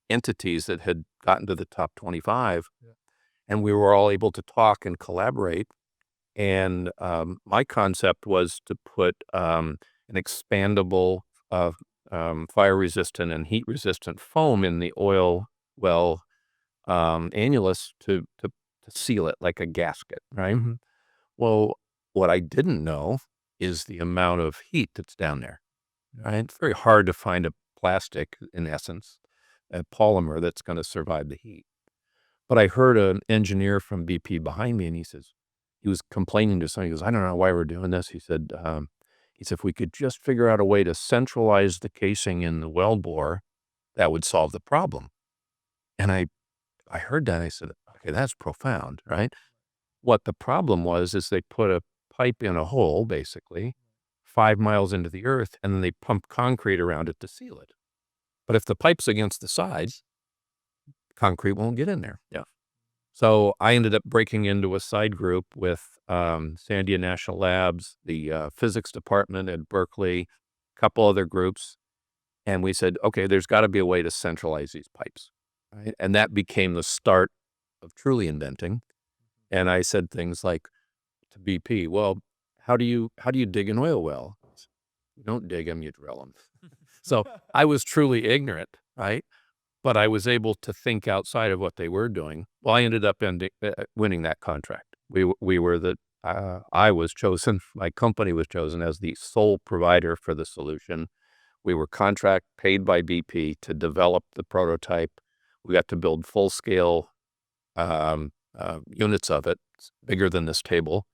entities that had gotten to the top 25, and we were all able to talk and collaborate. And my concept was to put an expandable fire-resistant and heat-resistant foam in the oil well annulus to seal it like a gasket, right? Mhm. Well, what I didn't know is the amount of heat that's down there, right? It's very hard to find a plastic, in essence, a polymer that's going to survive the heat. But I heard an engineer from BP behind me, and he was complaining to someone. He goes, I don't know why we're doing this. He said, if we could just figure out a way to centralize the casing in the weld bore, that would solve the problem. And I heard that. I said, okay, that's profound, right? What the problem was is they put a pipe in a hole, basically, 5 miles into the earth, and then they pump concrete around it to seal it. But if the pipe's against the sides, concrete won't get in there. Yeah. So I ended up breaking into a side group with Sandia National Labs, the physics department at Berkeley, a couple other groups, and we said, okay, there's got to be a way to centralize these pipes, right? And that became the start of truly inventing. And I said things like to BP, well, how do you dig an oil well? You don't dig them, you drill them. So I was truly ignorant, right? But I was able to think outside of what they were doing. Well, I ended up winning that contract. We were I was chosen, my company was chosen as the sole provider for the solution. We were contract paid by BP to develop the prototype. We got to build full-scale units of it, bigger than this table,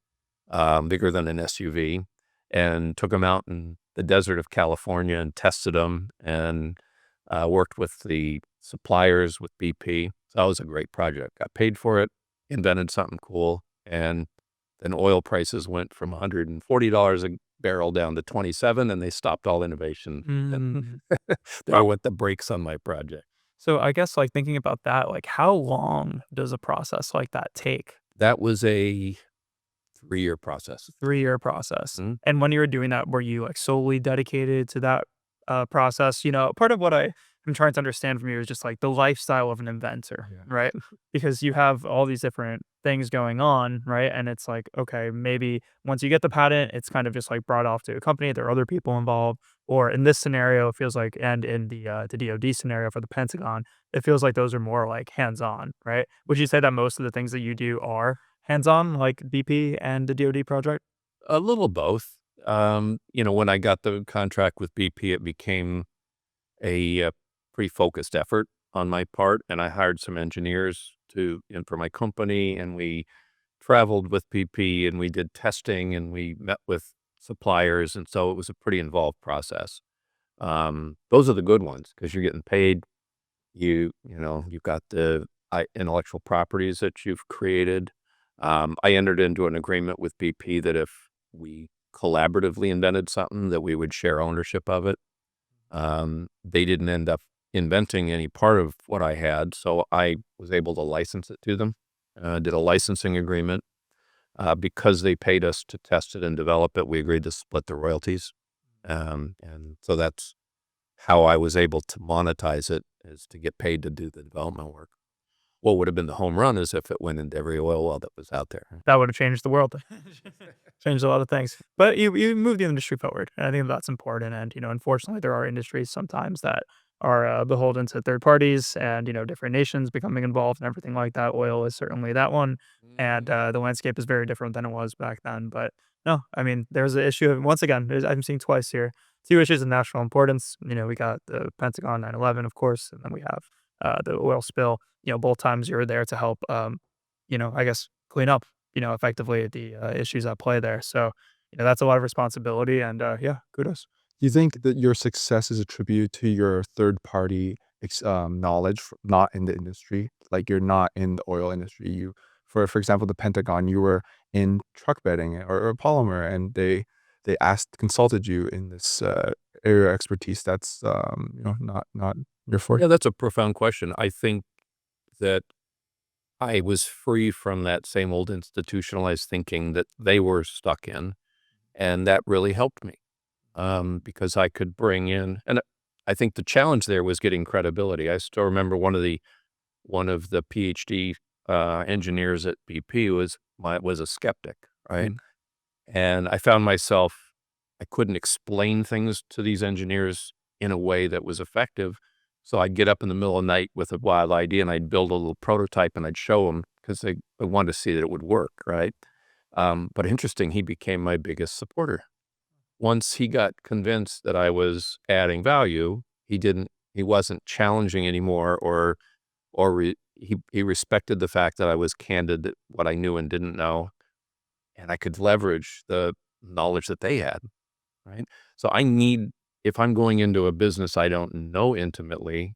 bigger than an SUV, and took them out in the desert of California and tested them and worked with the suppliers with BP. So that was a great project. Got paid for it, invented something cool, and then oil prices went from $140 a barrel down to 27, and they stopped all innovation. Mm. There went the brakes on my project. So I guess, like, thinking about that, like, how long does a process like that take? That was a 3-year process. 3-year process. Mhm. And when you were doing that, were you, like, solely dedicated to that, process? Part of what I'm trying to understand from you is just, like, the lifestyle of an inventor, Yeah. right? Because you have all these different things going on, right? And it's like, okay, maybe once you get the patent, it's kind of just, like, brought off to a company, there are other people involved, or in this scenario, it feels like, and in the DoD scenario for the Pentagon, it feels like those are more, like, hands-on, right? Would you say that most of the things that you do are hands-on, like BP and the DoD project? A little both. When I got the contract with BP, it became a pretty focused effort on my part, and I hired some engineers for my company, and we traveled with BP, and we did testing, and we met with suppliers, and so it was a pretty involved process. Those are the good ones because you're getting paid. You've got the intellectual properties that you've created. I entered into an agreement with BP that if we collaboratively invented something, that we would share ownership of it. They didn't end up inventing any part of what I had, so I was able to license it to them. Did a licensing agreement. Because they paid us to test it and develop it, we agreed to split the royalties. And so that's how I was able to monetize it, is to get paid to do the development work. What would have been the home run is if it went into every oil well that was out there. That would have changed the world. Changed a lot of things. But you moved the industry forward, and I think that's important, and, unfortunately, there are industries sometimes that are, beholden to third parties and, different nations becoming involved and everything like that. Oil is certainly that one, and, the landscape is very different than it was back then, but no, I mean, there's an issue of, once again, I'm seeing twice here, 2 issues of national importance. We got the Pentagon 9/11, of course, and then we have, the oil spill. Both times you were there to help, I guess, clean up, effectively the, issues at play there. So, that's a lot of responsibility, and, yeah, kudos. Do you think that your success is attributed to your third party knowledge, not in the industry? Like you're not in the oil industry. For example, the Pentagon, you were in truck bedding or polymer, and they consulted you in this area of expertise that's not your forte. Yeah, that's a profound question. I think that I was free from that same old institutionalized thinking that they were stuck in, and that really helped me, because I could bring in, and I think the challenge there was getting credibility. I still remember one of the PhD engineers at BP was a skeptic, right? And I found myself, I couldn't explain things to these engineers in a way that was effective So I'd get up in the middle of the night with a wild idea and I'd build a little prototype and I'd show them because they wanted to see that it would work, right? But interesting, he became my biggest supporter. Once he got convinced that I was adding value, he wasn't challenging anymore he respected the fact that I was candid at what I knew and didn't know, and I could leverage the knowledge that they had, right? So if I'm going into a business I don't know intimately,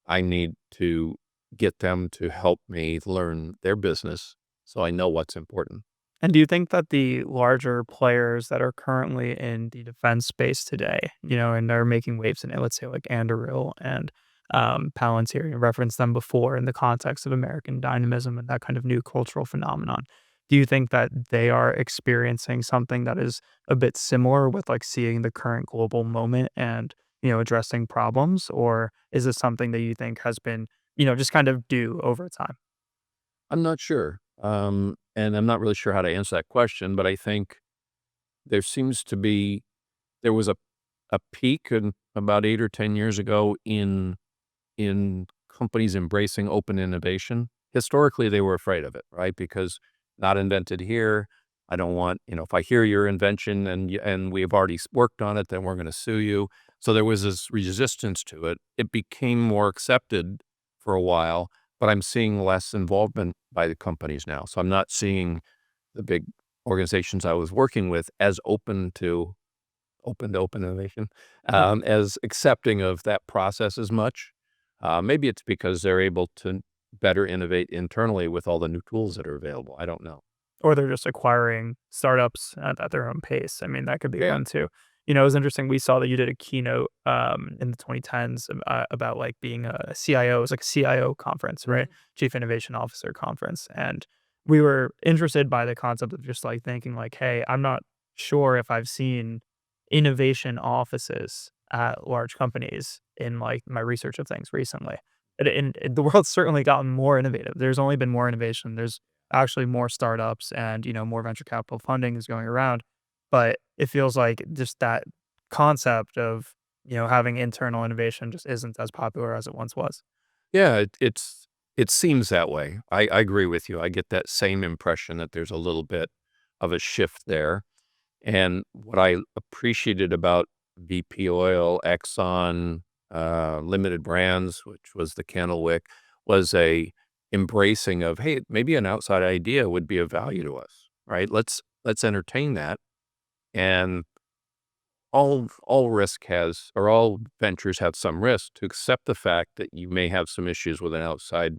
I need to get them to help me learn their business so I know what's important. And do you think that the larger players that are currently in the defense space today, and are making waves in it, let's say like Anduril and Palantir, you referenced them before in the context of American dynamism and that kind of new cultural phenomenon. Do you think that they are experiencing something that is a bit similar with like seeing the current global moment and, addressing problems? Or is this something that you think has been, just kind of due over time? I'm not sure, and I'm not really sure how to answer that question, but I think there seems to be there was a peak in about 8 or 10 years ago in companies embracing open innovation. Historically, they were afraid of it, right? Because not invented here. I don't want, if I hear your invention and we've already worked on it, then we're going to sue you. So there was this resistance to it. It became more accepted for a while, but I'm seeing less involvement by the companies now. So I'm not seeing the big organizations I was working with as open to open innovation, as accepting of that process as much. Maybe it's because they're able to better innovate internally with all the new tools that are available. I don't know. Or they're just acquiring startups at their own pace. I mean, that could be Yeah. one too. It was interesting. We saw that you did a keynote in the 2010s about like being a CIO. It was like a CIO conference, right? Chief Innovation Officer conference. And we were interested by the concept of just like thinking like, hey, I'm not sure if I've seen innovation offices at large companies in like my research of things recently. And the world's certainly gotten more innovative. There's only been more innovation. There's actually more startups and, more venture capital funding is going around. But it feels like just that concept of, having internal innovation just isn't as popular as it once was. Yeah, it seems that way. I agree with you. I get that same impression that there's a little bit of a shift there. And what I appreciated about BP Oil, Exxon, Limited Brands, which was the Kennewick, was a embracing of, hey, maybe an outside idea would be of value to us, right? Let's entertain that. And all risk has, or all ventures have some risk, to accept the fact that you may have some issues with an outside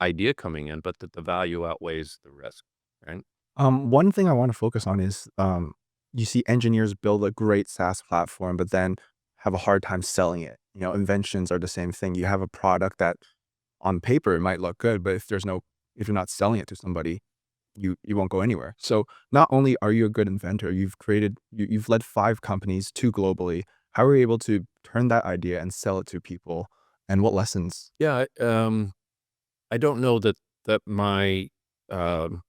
idea coming in, but that the value outweighs the risk, right? One thing I want to focus on is you see engineers build a great SaaS platform, but then have a hard time selling it. Inventions are the same thing. You have a product that on paper it might look good, but if you're not selling it to somebody, you won't go anywhere. So not only are you a good inventor, you've led 5 companies, 2 globally. How are you able to turn that idea and sell it to people? And what lessons? Yeah, I don't know that my um,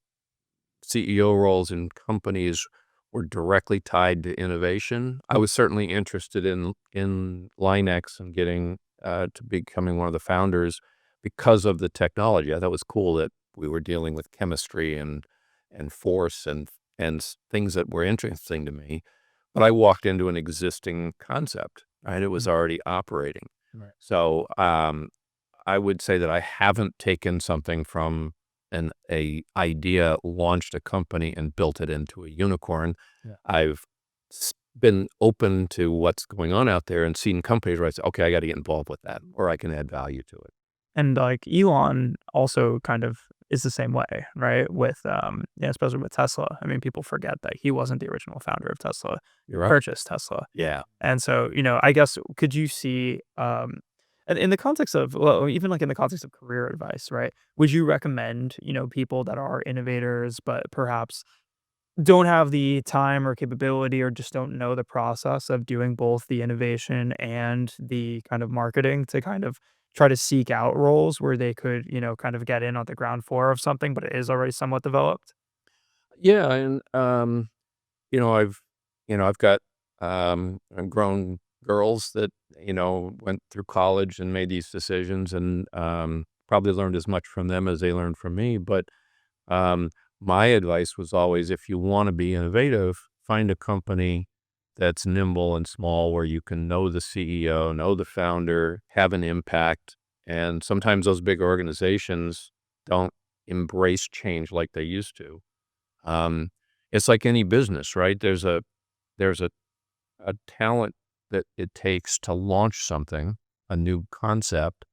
CEO roles in companies were directly tied to innovation. I was certainly interested in Linex and getting to becoming one of the founders because of the technology. I thought it was cool that we were dealing with chemistry and force and things that were interesting to me. But I walked into an existing concept, right? It was Mm. already operating. Right. So I would say that I haven't taken something from a idea, launched a company, and built it into a unicorn. Yeah. I've been open to what's going on out there and seen companies where I say, okay, I got to get involved with that, or I can add value to it. And like Elon also kind of is the same way, right? With yeah, especially with Tesla. I mean, people forget that he wasn't the original founder of Tesla. You're right. Purchased Tesla. Yeah. And so, I guess could you see and in the context of, well, even like in the context of career advice, right? Would you recommend, people that are innovators but perhaps don't have the time or capability or just don't know the process of doing both the innovation and the kind of marketing to kind of try to seek out roles where they could, kind of get in on the ground floor of something, but it is already somewhat developed? Yeah. And, you know, I've got, I've grown girls that, went through college and made these decisions, and probably learned as much from them as they learned from me. But um, my advice was always, if you want to be innovative, find a company that's nimble and small where you can know the CEO, know the founder, have an impact. And sometimes those big organizations don't embrace change like they used to. Um, it's like any business, right? There's a talent that it takes to launch something, a new concept,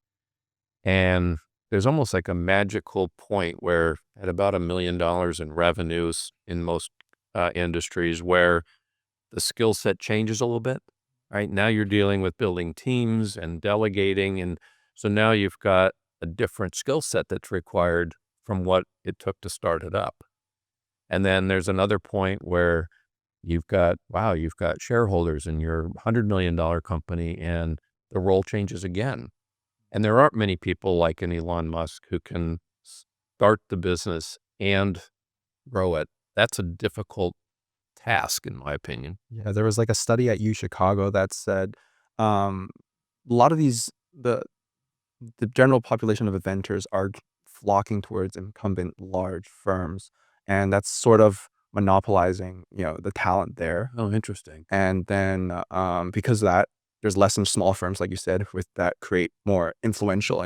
and there's almost like a magical point where at about $1 million in revenues in most industries where the skill set changes a little bit, right? Now you're dealing with building teams and delegating, and so now you've got a different skill set that's required from what it took to start it up. And then there's another point where you've got shareholders in your $100 million company, and the role changes again. And there aren't many people like an Elon Musk who can start the business and grow it. That's a difficult task, in my opinion. Yeah, there was like a study at U Chicago that said a lot of the general population of inventors are flocking towards incumbent large firms, and that's sort of monopolizing, the talent there. Oh, interesting. And then because of that, there's less in small firms, like you said, with that create more influential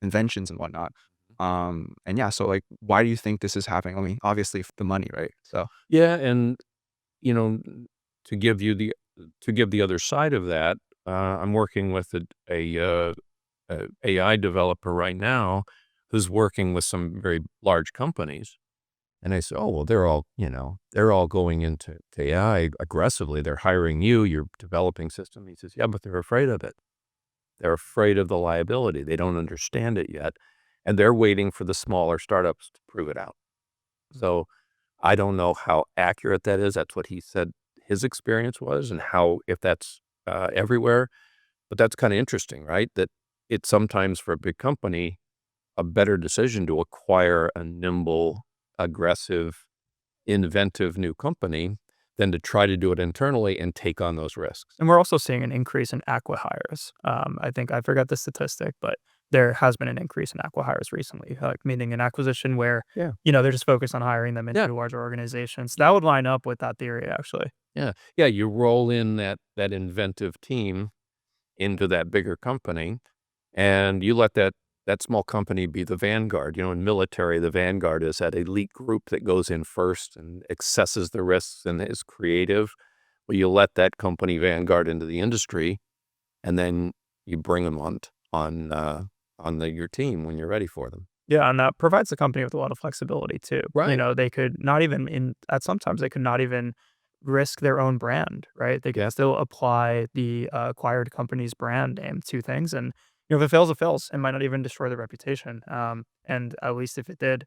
inventions and whatnot. And yeah, so like, why do you think this is happening? I mean, obviously the money, right? So Yeah, and you know, to give you the other side of that, I'm working with a AI developer right now who's working with some very large companies. And I said, "Oh, well, they're all going into to AI aggressively. They're hiring you, you're developing system." He says, "Yeah, but they're afraid of it. They're afraid of the liability. They don't understand it yet. And they're waiting for the smaller startups to prove it out." So I don't know how accurate that is. That's what he said his experience was, and how, if that's everywhere. But that's kind of interesting, right? That it's sometimes, for a big company, a better decision to acquire a nimble, aggressive, inventive new company than to try to do it internally and take on those risks. And we're also seeing an increase in acqui-hires. I forgot the statistic, but there has been an increase in acqui-hires recently, like meaning an acquisition where, Yeah. they're just focused on hiring them into Yeah. larger organizations. That would line up with that theory, actually. Yeah. Yeah. You roll in that inventive team into that bigger company, and you let that small company be the vanguard. In military, the vanguard is that elite group that goes in first and assesses the risks and is creative. Well, you let that company vanguard into the industry, and then you bring them your team when you're ready for them. Yeah, and that provides the company with a lot of flexibility too. Right. They could not even sometimes they could not even risk their own brand, right? They could Yeah. still apply the acquired company's brand name to things, and if it fails, it fails. It might not even destroy their reputation. And at least if it did,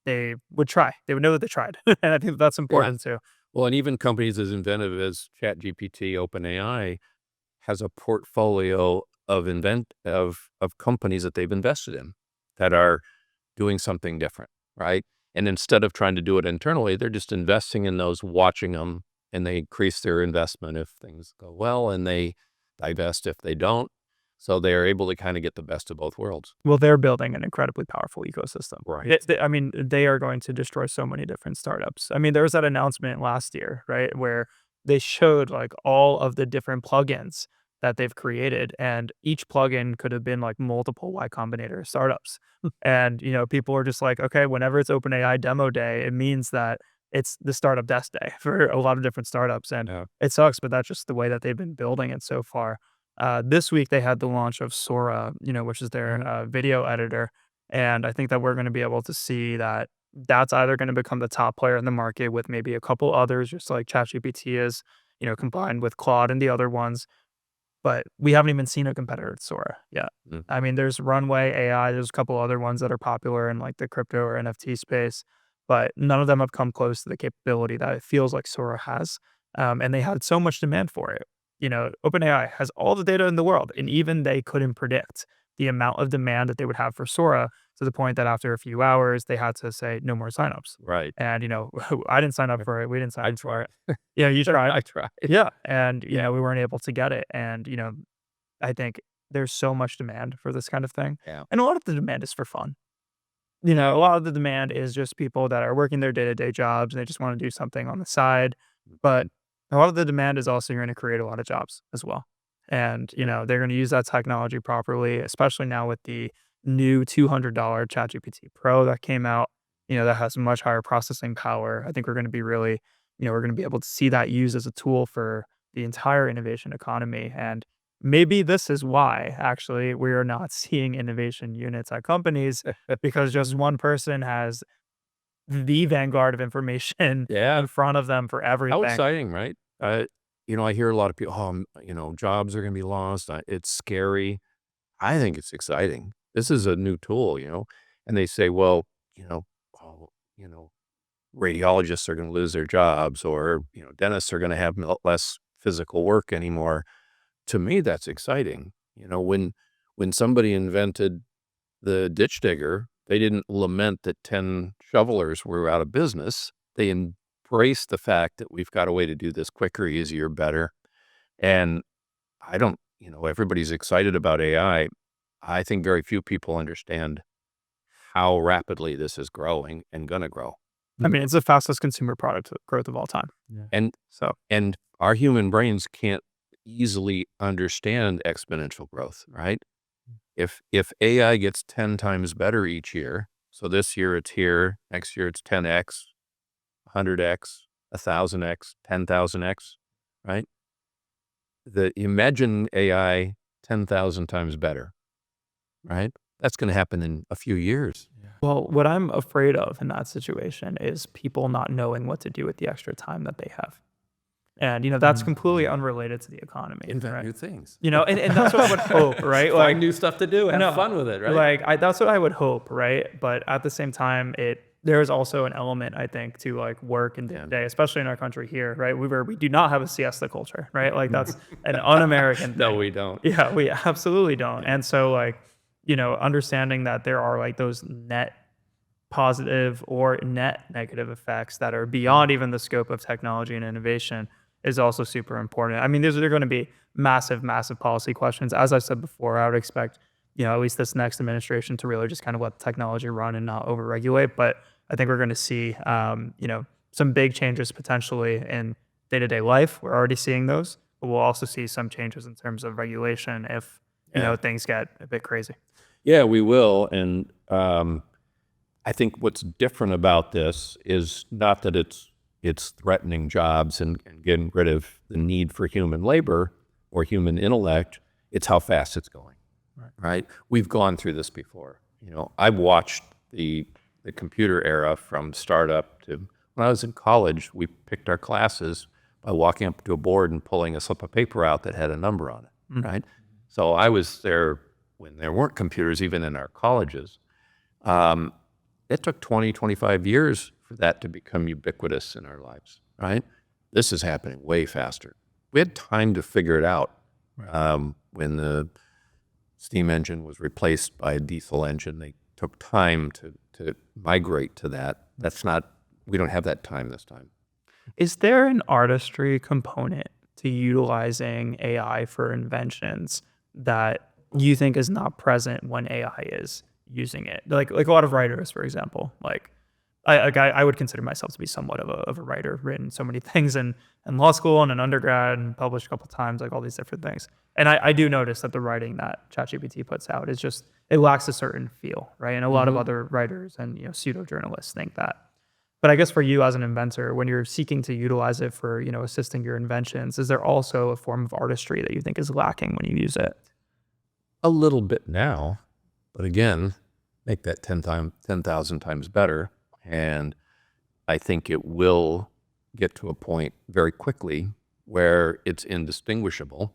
they would try. They would know that they tried, and I think that's Yeah. important too. Well, and even companies as inventive as ChatGPT, OpenAI has a portfolio of companies that they've invested in that are doing something different, right? And instead of trying to do it internally, they're just investing in those, watching them, and they increase their investment if things go well, and they divest if they don't. So they're able to kind of get the best of both worlds. Well, they're building an incredibly powerful ecosystem. Right. I mean, they are going to destroy so many different startups. I mean, there was that announcement last year, right, where they showed like all of the different plugins that they've created, and each plugin could have been like multiple Y Combinator startups. And people are just like, okay, whenever it's OpenAI demo day, it means that it's the startup desk day for a lot of different startups, and Yeah. it sucks, but that's just the way that they've been building it so far. This week they had the launch of Sora, which is their video editor, and I think that we're going to be able to see that that's either going to become the top player in the market with maybe a couple others, just like ChatGPT is, combined with Claude and the other ones. But we haven't even seen a competitor to Sora yet. Mm. I mean, there's Runway AI, there's a couple other ones that are popular in like the crypto or NFT space, but none of them have come close to the capability that it feels like Sora has. And they had so much demand for it. OpenAI has all the data in the world, and even they couldn't predict the amount of demand that they would have for Sora. to the point that after a few hours, they had to say no more signups. Right. And, I didn't sign up for it. We didn't sign I up for tried. it. Yeah, you tried. I tried. Yeah. And, we weren't able to get it. And, I think there's so much demand for this kind of thing. Yeah. And a lot of the demand is for fun. A lot of the demand is just people that are working their day-to-day jobs and they just want to do something on the side. But a lot of the demand is also you're going to create a lot of jobs as well. And, they're going to use that technology properly, especially now with the new $200 ChatGPT Pro that came out, that has much higher processing power. I think we're going to be really, we're going to be able to see that used as a tool for the entire innovation economy. And maybe this is why actually we are not seeing innovation units at companies because just one person has the vanguard of information Yeah. in front of them for How everything. exciting, right? I hear a lot of people, jobs are going to be lost. It's scary. I think it's exciting. This is a new tool, and they say, well, oh, radiologists are going to lose their jobs, or, dentists are going to have less physical work anymore. To me, that's exciting. When somebody invented the ditch digger, they didn't lament that 10 shovelers were out of business. They embraced the fact that we've got a way to do this quicker, easier, better. And I don't, everybody's excited about AI. I think very few people understand how rapidly this is growing and going to grow. I mean, it's the fastest consumer product growth of all time. And So, and our human brains can't easily understand exponential growth, right? If AI gets 10 times better each year, so this year it's here, next year it's 10x, 100x, 1,000x, 10,000x, right? Imagine AI 10,000 times better, right? That's going to happen in a few years. well, what I'm afraid of in that situation is people not knowing what to do with the extra time that they have. And, that's completely unrelated to the economy. Invent right? new things. And that's what I would hope, right? Find new stuff to do. Have No, fun with it, right? that's what I would hope, right? But at the same time, there is also an element, I think, to like work and day, especially in our country here, right? We do not have a siesta culture, right? Like that's an un-American No, thing. we don't. Yeah, we absolutely don't. And so understanding that there are like those net positive or net negative effects that are beyond even the scope of technology and innovation is also super important. I mean, they're going to be massive, massive policy questions. As I said before, I would expect, at least this next administration to really just kind of let the technology run and not overregulate. But I think we're going to see, some big changes potentially in day-to-day life. We're already seeing those, but we'll also see some changes in terms of regulation if, things get a bit crazy. Yeah, we will. And I think what's different about this is not that it's threatening jobs and getting rid of the need for human labor or human intellect. It's how fast it's going, right? We've gone through this before. I've watched the computer era from startup to when I was in college. We picked our classes by walking up to a board and pulling a slip of paper out that had a number on it, right? So I was there when there weren't computers even in our colleges. It took 20, 25 years for that to become ubiquitous in our lives, right? This is happening way faster. We had time to figure it out when the steam engine was replaced by a diesel engine. They took time to migrate to that. We don't have that time this time. Is there an artistry component to utilizing AI for inventions that you think is not present when AI is using it? Like a lot of writers, for example, I would consider myself to be somewhat of a writer, written so many things in law school and in undergrad and published a couple of times, like all these different things. And I do notice that the writing that ChatGPT puts out is just, it lacks a certain feel, right? And a lot of other writers and pseudo-journalists think that. But I guess for you as an inventor, when you're seeking to utilize it for, assisting your inventions, is there also a form of artistry that you think is lacking when you use it? A little bit now, but again, make that 10,000 times better. And I think it will get to a point very quickly where it's indistinguishable.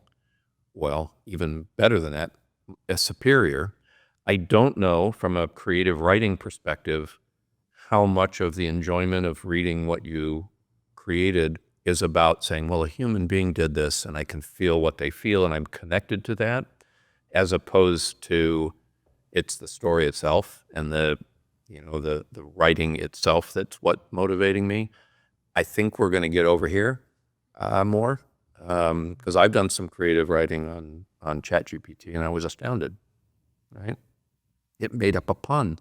Well, even better than that, a superior. I don't know from a creative writing perspective how much of the enjoyment of reading what you created is about saying, well, a human being did this and I can feel what they feel and I'm connected to that, as opposed to it's the story itself and the writing itself that's what motivating me. I think we're going to get over here more because I've done some creative writing on ChatGPT, and I was astounded. Right? It made up a pun.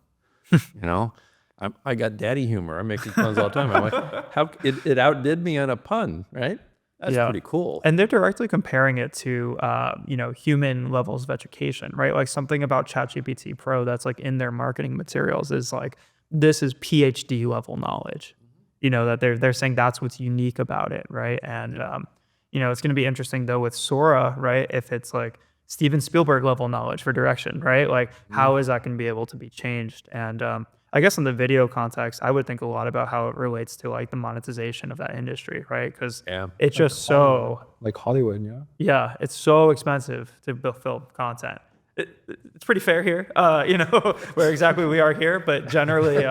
I got daddy humor. I'm making puns all the time. I'm like, how it outdid me on a pun, right? That's pretty cool. And they're directly comparing it to, human levels of education, right? Like something about ChatGPT Pro that's like in their marketing materials is like, this is PhD level knowledge, that they're saying that's what's unique about it, right? And, it's going to be interesting though with Sora, right? If it's like Steven Spielberg level knowledge for direction, right? Like how is that going to be able to be changed? And, I guess in the video context, I would think a lot about how it relates to like the monetization of that industry, right? Because it's just so like Hollywood, yeah, it's so expensive to film content. It's pretty fair here, where exactly we are here, but generally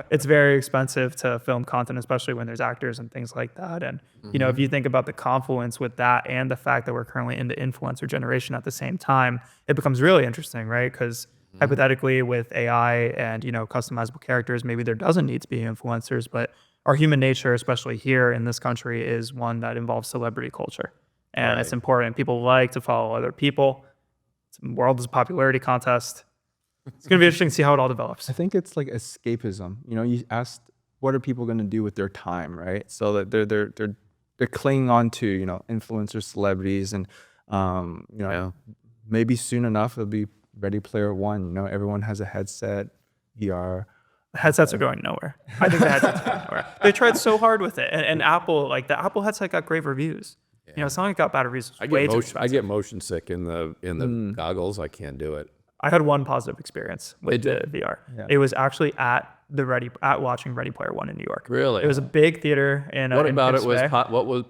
it's very expensive to film content, especially when there's actors and things like that. And, if you think about the confluence with that and the fact that we're currently in the influencer generation at the same time, it becomes really interesting, right? Because hypothetically with AI and, customizable characters, maybe there doesn't need to be influencers, but our human nature, especially here in this country, is one that involves celebrity culture. And it's important. People like to follow other people. The world is a popularity contest. It's going to be interesting to see how it all develops. I think it's like escapism. You asked, what are people going to do with their time, right? So that they're clinging on to, influencers, celebrities, and, maybe soon enough it'll be Ready Player One. Everyone has a headset, VR. Headsets are going nowhere. I think the headsets are going nowhere. They tried so hard with it, and Apple, like the Apple headset, got great reviews. It's not like it got bad reviews. I get motion sick in the goggles. I can't do it. I had one positive experience with the VR. Yeah. It was actually at watching Ready Player One in New York. Really? It was a big theater in What about it was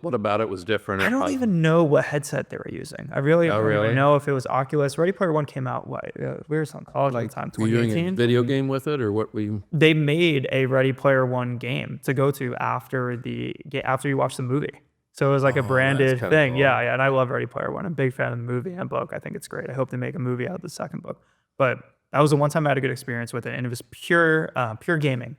what about it was different? I don't even know what headset they were using. I really don't really know if it was Oculus. Ready Player One came out we were in college at the time, 2018. Were you doing a video game with it, or what? They made a Ready Player One game to go to after you watch the movie. So it was like a branded thing. Cool. Yeah. And I love Ready Player One. I'm a big fan of the movie and book. I think it's great. I hope they make a movie out of the second book. But that was the one time I had a good experience with it. And it was pure gaming,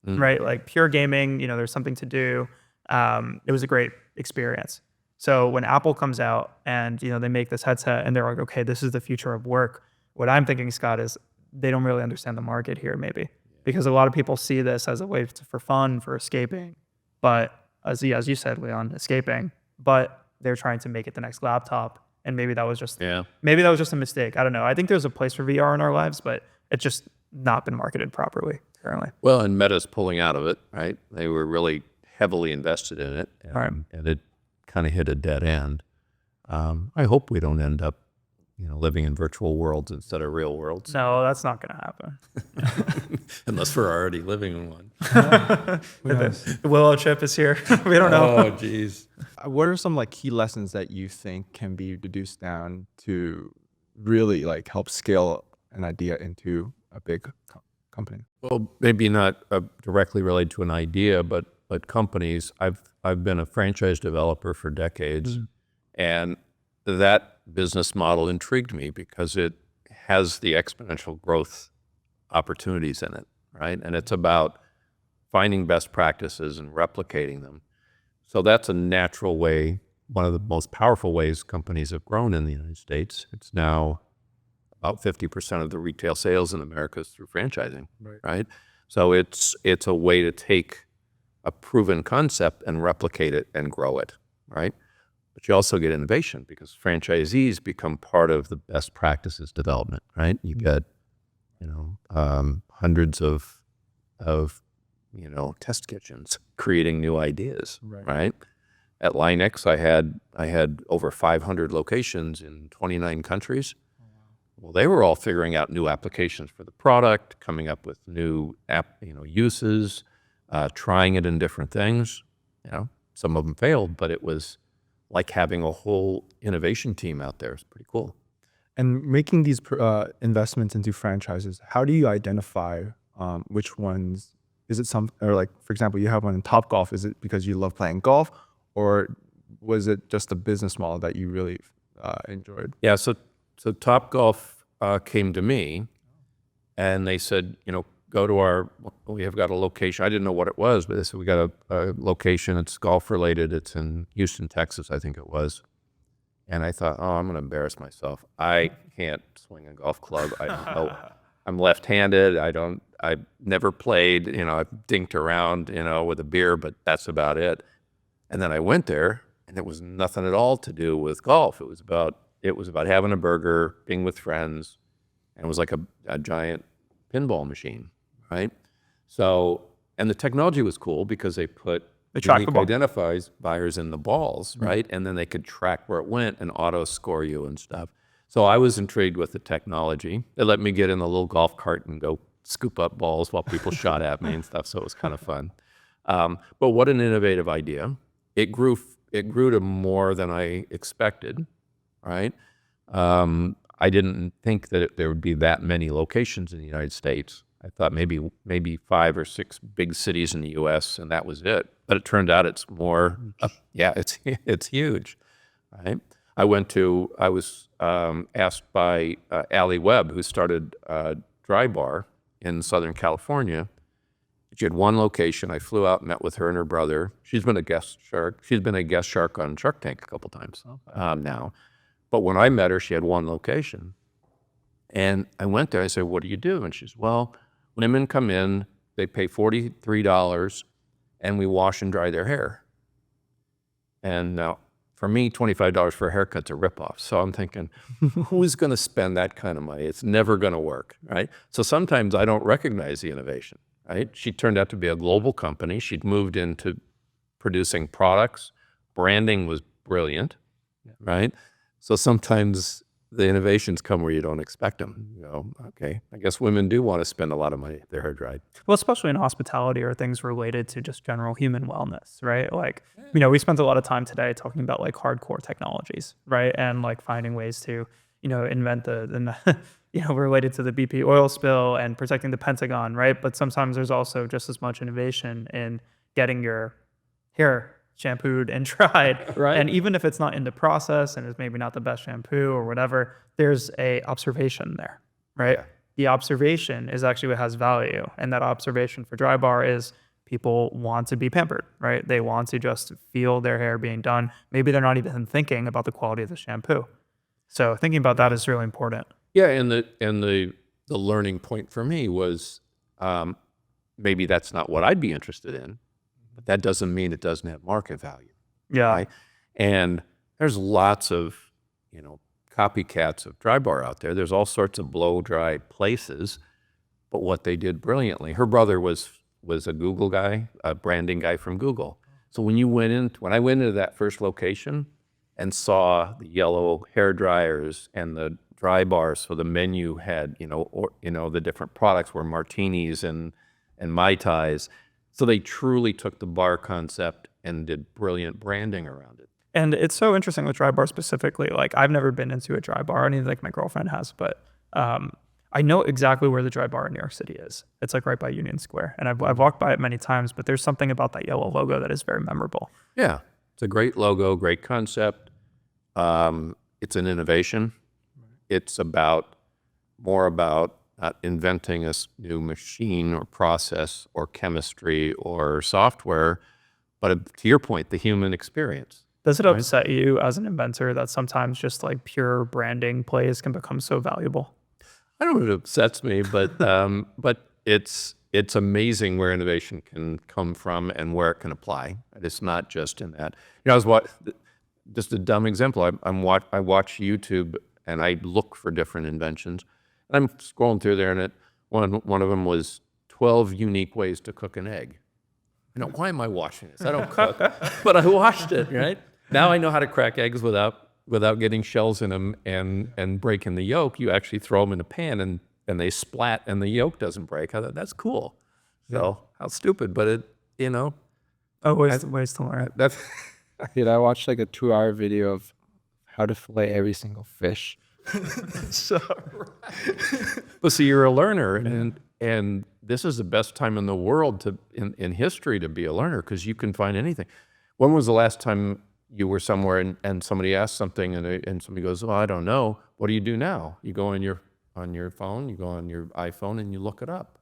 right? Like pure gaming, there's something to do. It was a great experience. So when Apple comes out and, they make this headset and they're like, okay, this is the future of work. What I'm thinking, Scott, is they don't really understand the market here, maybe. Because a lot of people see this as a way for fun, for escaping. But as you said, Leon, escaping, but they're trying to make it the next laptop, and maybe that was just a mistake. I don't know. I think there's a place for VR in our lives, but it's just not been marketed properly currently. Well, and Meta's pulling out of it, right? They were really heavily invested in it, and it kind of hit a dead end. I hope we don't end up, living in virtual worlds instead of real worlds. No, that's not going to happen. Unless we're already living in one. The Willow chip is here. We don't know. Oh, geez. What are some key lessons that you think can be reduced down to really help scale an idea into a big company? Well, maybe not directly related to an idea, but companies. I've been a franchise developer for decades, and that business model intrigued me because it has the exponential growth opportunities in it, right? And it's about finding best practices and replicating them. So that's a natural way, one of the most powerful ways companies have grown in the United States. It's now about 50% of the retail sales in America is through franchising, right? So it's a way to take a proven concept and replicate it and grow it, right? But you also get innovation because franchisees become part of the best practices development, right? You get, hundreds of test kitchens creating new ideas, right? At Linux, I had over 500 locations in 29 countries. Well, they were all figuring out new applications for the product, coming up with new uses, trying it in different things. Some of them failed, but it was like having a whole innovation team out there. It's pretty cool. And making these investments into franchises, how do you identify which ones? Is it for example, you have one in Topgolf. Is it because you love playing golf, or was it just a business model that you really enjoyed? Yeah, so Topgolf came to me, And they said, go to we have got a location. I didn't know what it was, but they said, we got a location. It's golf related. It's in Houston, Texas, I think it was. And I thought, oh, I'm going to embarrass myself. I can't swing a golf club. I don't know. I'm left-handed. I've never played, I've dinked around, with a beer, but that's about it. And then I went there, and it was nothing at all to do with golf. It was about having a burger, being with friends, and it was like a giant pinball machine, right? So, and the technology was cool because they put unique identifiers in the balls, right? And then they could track where it went and auto score you and stuff. So I was intrigued with the technology. They let me get in the little golf cart and go scoop up balls while people shot at me and stuff. So it was kind of fun. But what an innovative idea. It grew to more than I expected, right? I didn't think that there would be that many locations in the United States. I thought maybe 5 or 6 big cities in the U.S. and that was it. But it turned out it's more. It's huge, right? I was asked by Allie Webb, who started Dry Bar in Southern California. She had one location. I flew out, met with her and her brother. She's been a guest shark. She's been a guest shark on Shark Tank a couple times now. But when I met her, she had one location. And I went there. I said, what do you do? And she said, well, women come in, they pay $43, and we wash and dry their hair. And now, for me, $25 for a haircut's a ripoff. So I'm thinking, who's going to spend that kind of money? It's never going to work, right? So sometimes I don't recognize the innovation, right? She turned out to be a global company. She'd moved into producing products. Branding was brilliant, right? So sometimes the innovations come where you don't expect them. Okay, I guess women do want to spend a lot of money if their hair dried. Well, especially in hospitality or things related to just general human wellness, right? Like, we spent a lot of time today talking about like hardcore technologies, right? And like finding ways to, invent related to the BP oil spill and protecting the Pentagon, right? But sometimes there's also just as much innovation in getting your hair shampooed and dried, right? And even if it's not in the process and it's maybe not the best shampoo or whatever, there's a observation there, right? Yeah. The observation is actually what has value, and that observation for Dry Bar is people want to be pampered, right? They want to just feel their hair being done. Maybe they're not even thinking about the quality of the shampoo. So thinking about that is really important. Yeah, and the learning point for me was maybe that's not what I'd be interested in. But that doesn't mean it doesn't have market value. Yeah. Right? And there's lots of, copycats of Dry Bar out there. There's all sorts of blow-dry places. But what they did brilliantly, her brother was a Google guy, a branding guy from Google. So when I went into that first location and saw the yellow hair dryers and the Dry Bars, so the menu had, the different products were martinis and Mai Tais. So they truly took the bar concept and did brilliant branding around it. And it's so interesting with Dry Bar specifically. Like, I've never been into a Dry Bar, and like my girlfriend has, but I know exactly where the Dry Bar in New York City is. It's like right by Union Square, and I've walked by it many times. But there's something about that yellow logo that is very memorable. Yeah, it's a great logo, great concept. It's an innovation. It's more about not inventing a new machine or process or chemistry or software, but to your point, the human experience. Does it upset you as an inventor that sometimes just like pure branding plays can become so valuable? I don't know if it upsets me, but it's amazing where innovation can come from and where it can apply. It's not just in that. Just a dumb example. I watch YouTube and I look for different inventions. I'm scrolling through there, and one of them was 12 unique ways to cook an egg. Why am I watching this? I don't cook, but I watched it, right? Now I know how to crack eggs without getting shells in them and breaking the yolk. You actually throw them in a pan, and they splat, and the yolk doesn't break. I thought, that's cool. So, how stupid, but ways to learn. That's I watched like a 2-hour video of how to fillet every single fish. So, But see, you're a learner, and this is the best time in the world in history to be a learner, because you can find anything. When was the last time you were somewhere and somebody asked something and somebody goes, "Oh, I don't know." What do you do now? You go on your on your phone, you go on your iPhone and you look it up.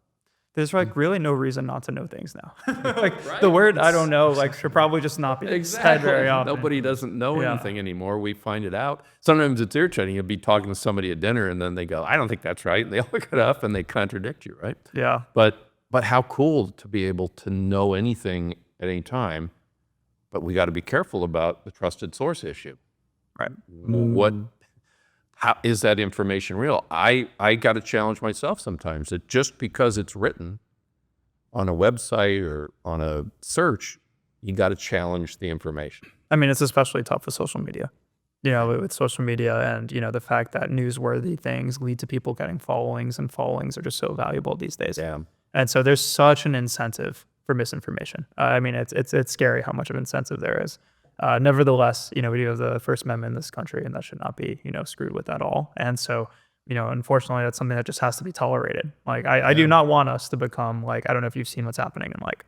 There's like really no reason not to know things now. Like the word I don't know like should probably just not be said very often. Nobody doesn't know Yeah. anything anymore. We find it out. Sometimes it's irritating. You'll be talking to somebody at dinner and then they go, I don't think that's right. And they look it up and they contradict you, right? Yeah. But how cool to be able to know anything at any time. But we got to be careful about the trusted source issue. Right. How is that information real? I got to challenge myself sometimes that just because it's written on a website or on a search, you got to challenge the information. I mean, it's especially tough with social media. You know, with social media and, you know, the fact that newsworthy things lead to people getting followings, and followings are just so valuable these days. Yeah. And so there's such an incentive for misinformation. I mean, it's scary how much of incentive there is. Nevertheless, you know, we do have the First Amendment in this country, and that should not be, you know, screwed with at all. And so, you know, unfortunately, that's something that just has to be tolerated. Like, I do not want us to become like, I don't know if you've seen what's happening in like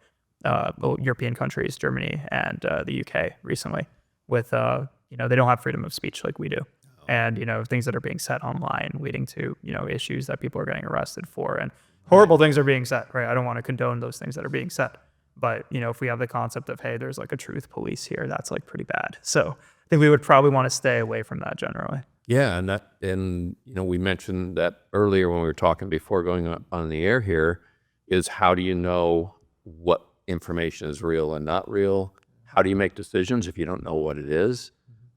European countries, Germany and the UK recently with, you know, they don't have freedom of speech like we do. And, you know, things that are being said online leading to, you know, issues that people are getting arrested for, and horrible things are being said, right? I don't want to condone those things that are being said. But, you know, if we have the concept of, hey, there's like a truth police here, that's like pretty bad. So I think we would probably want to stay away from that generally. Yeah, and you know, we mentioned that earlier when we were talking before going on the air here, is how do you know what information is real and not real? How do you make decisions if you don't know what it is?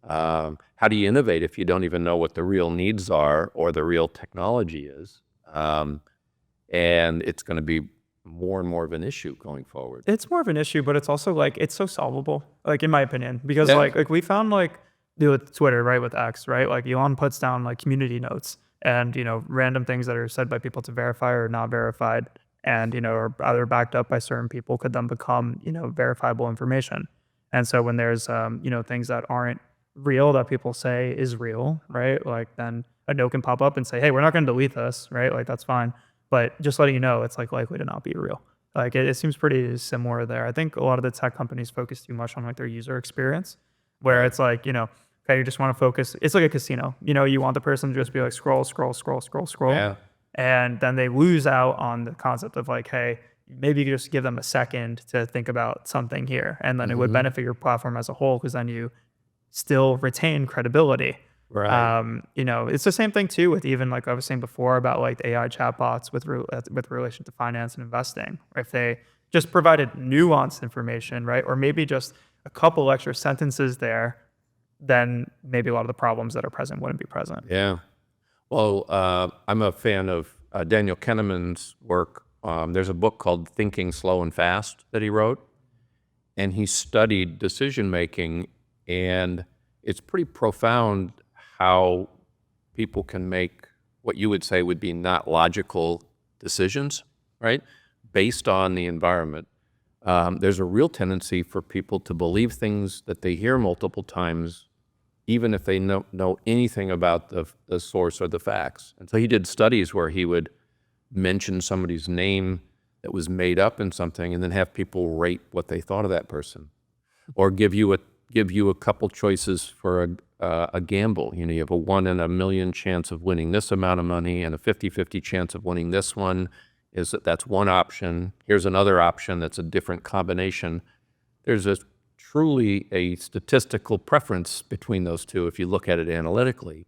How do you innovate if you don't even know what the real needs are or the real technology is? And it's going to be more and more of an issue going forward. It's more of an issue, but it's also like, it's so solvable, like in my opinion, because Yeah. like we found like with Twitter, right, with X, right, like Elon puts down like community notes and, you know, random things that are said by people to verify or not verified, and, you know, are either backed up by certain people could then become, you know, verifiable information. And so when there's, you know, things that aren't real that people say is real, right, like then a note can pop up and say, hey, we're not going to delete this, right, like that's fine. But just letting you know, it's like likely to not be real. Like it seems pretty similar there. I think a lot of the tech companies focus too much on like their user experience, where it's like, you know, okay, you just want to focus. It's like a casino. You know, you want the person to just be like scroll, scroll, scroll, scroll, scroll. Yeah. And then they lose out on the concept of like, hey, maybe you just give them a second to think about something here. And then it would benefit your platform as a whole, because then you still retain credibility. Right. You know, it's the same thing too with even like I was saying before about like the AI chatbots with relation to finance and investing. If they just provided nuanced information, right, or maybe just a couple extra sentences there, then maybe a lot of the problems that are present wouldn't be present. Yeah. Well, I'm a fan of Daniel Kahneman's work. There's a book called Thinking Slow and Fast that he wrote, and he studied decision making, and it's pretty profound how people can make what you would say would be not logical decisions, right, based on the environment. There's a real tendency for people to believe things that they hear multiple times, even if they know anything about the source or the facts. And so he did studies where he would mention somebody's name that was made up in something and then have people rate what they thought of that person, or give you a couple choices for a gamble. You know, you have a 1 in a million chance of winning this amount of money and a 50-50 chance of winning this one. That's one option. Here's another option that's a different combination. There's truly a statistical preference between those two if you look at it analytically.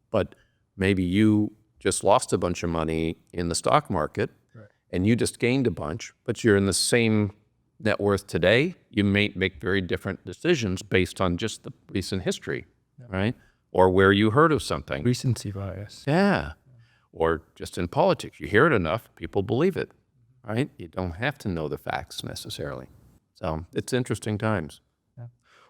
But maybe you just lost a bunch of money in the stock market, right, and you just gained a bunch, but you're in the same net worth today. You may make very different decisions based on just the recent history, right? Or where you heard of something. Recency bias. Yeah. Or just in politics, you hear it enough, people believe it, right? You don't have to know the facts necessarily. So it's interesting times.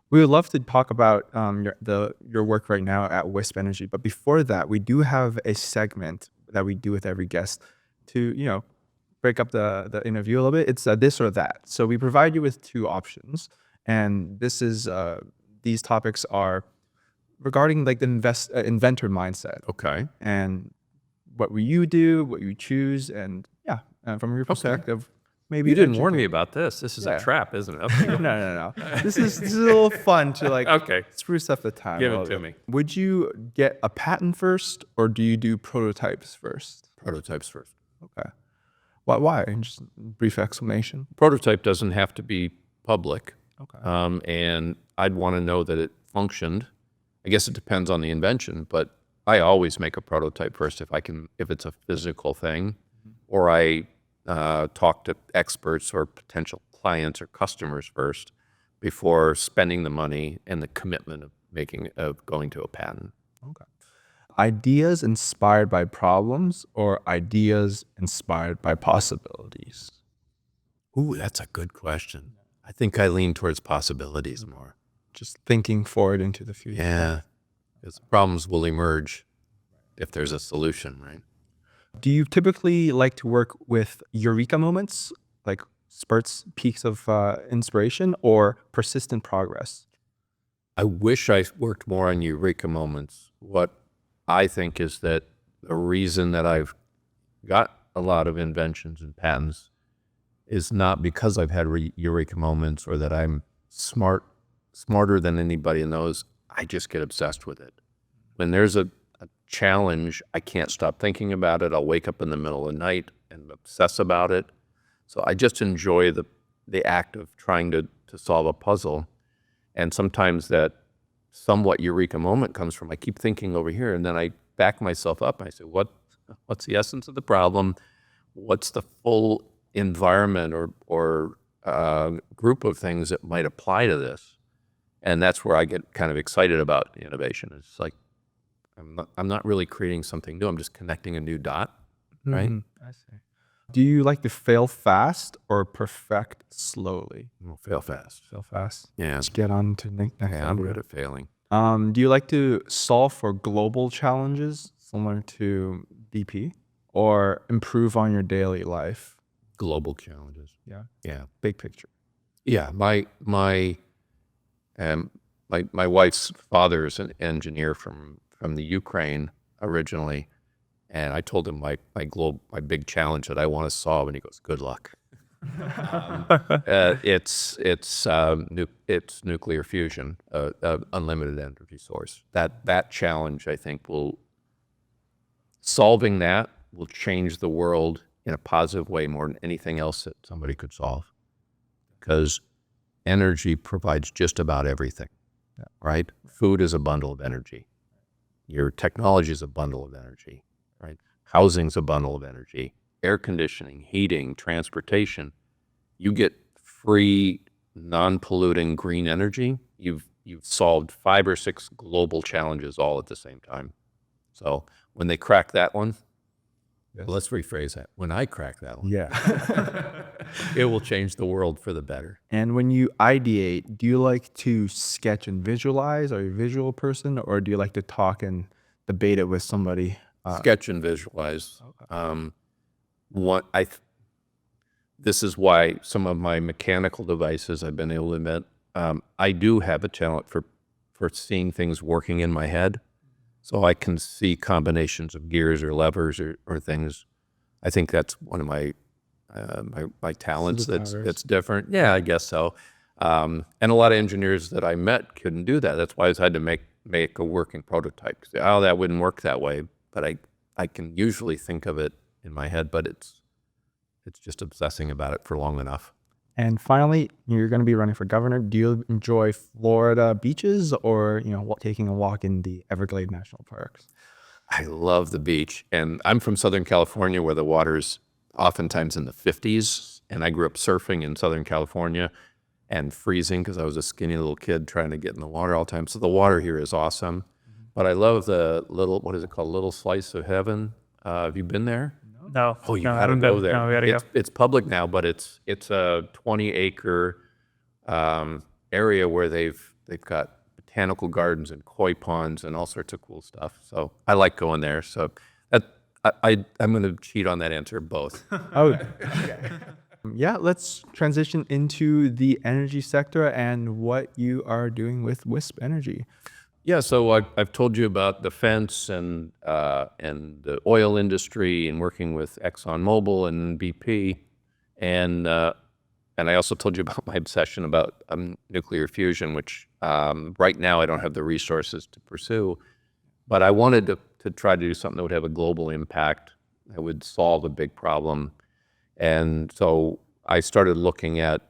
We would love to talk about your work right now at Wisp Energy, but before that, we do have a segment that we do with every guest to, you know, break up the interview a little bit. It's this or that. So we provide you with two options, and this is these topics are regarding like the inventor mindset. Okay. And what will you do, what you choose, and yeah, from your perspective, maybe You didn't warn me educate. about this. This is Yeah. a trap, isn't it? No, no, no. This is a little fun to like Okay. spruce up the time. Give a it little to bit. me. Would you get a patent first, or do you do prototypes first? Prototypes first. Okay. Why? Just a brief explanation. Prototype doesn't have to be public. Okay. And I'd want to know that it functioned. I guess it depends on the invention, but I always make a prototype first if it's a physical thing, or I talk to experts or potential clients or customers first before spending the money and the commitment of going to a patent. Okay. Ideas inspired by problems or ideas inspired by possibilities? Ooh, that's a good question. I think I lean towards possibilities more. Just thinking forward into the future. Yeah, because problems will emerge if there's a solution, right? Do you typically like to work with eureka moments, like spurts, peaks of inspiration, or persistent progress? I wish I worked more on eureka moments. What I think is that the reason that I've got a lot of inventions and patents is not because I've had eureka moments or that I'm smarter than anybody knows. I just get obsessed with it. When there's a challenge, I can't stop thinking about it. I'll wake up in the middle of the night and obsess about it. So I just enjoy the act of trying to solve a puzzle. And sometimes that somewhat eureka moment comes from I keep thinking over here, and then I back myself up and I say, what's the essence of the problem? What's the full environment or group of things that might apply to this? And that's where I get kind of excited about innovation. It's like I'm not really creating something new. I'm just connecting a new dot, right? I see. Do you like to fail fast or perfect slowly? We'll fail fast. Fail fast. Yeah. Let's get on to next. Yeah, I'm idea. good at failing. Do you like to solve for global challenges similar to BP, or improve on your daily life? Global challenges. Yeah. Yeah. Big picture. Yeah. My wife's father is an engineer from the Ukraine originally. And I told him my big challenge that I want to solve, and he goes, "Good luck." It's nuclear fusion, unlimited energy source. That challenge, I think, solving that will change the world in a positive way more than anything else that somebody could solve, because energy provides just about everything, right? Food is a bundle of energy. Your technology is a bundle of energy. Right? Housing's a bundle of energy. Air conditioning, heating, transportation. You get free, non-polluting green energy. You've solved 5 or 6 global challenges all at the same time. So when they crack that one, well, let's rephrase that. When I crack that one, it will change the world for the better. And when you ideate, do you like to sketch and visualize? Are you a visual person, or do you like to talk and debate it with somebody? Sketch and visualize. This is why some of my mechanical devices I've been able to invent. I do have a talent for seeing things working in my head, so I can see combinations of gears or levers or things. I think that's one of my talents that's different. Yeah, I guess so. And a lot of engineers that I met couldn't do that. That's why I had to make a working prototype. Oh, that wouldn't work that way. But I can usually think of it in my head, but it's just obsessing about it for long enough. And finally, you're going to be running for governor. Do you enjoy Florida beaches, or taking a walk in the Everglades National Parks? I love the beach, and I'm from Southern California, where the water's oftentimes in the 50s, and I grew up surfing in Southern California and freezing because I was a skinny little kid trying to get in the water all the time. So the water here is awesome. But I love the what is it called? Little Slice of Heaven. Have you been there? No. Oh, you no, gotta go there. No, we gotta go. It's public now, but it's a 20-acre area where they've got botanical gardens and koi ponds and all sorts of cool stuff. So I like going there. So I'm going to cheat on that answer, both. Oh, okay. Yeah, let's transition into the energy sector and what you are doing with Wisp Energy. Yeah, so I've told you about defense and the oil industry and working with ExxonMobil and BP. And I also told you about my obsession about nuclear fusion, which right now I don't have the resources to pursue. But I wanted to try to do something that would have a global impact, that would solve a big problem. And so I started looking at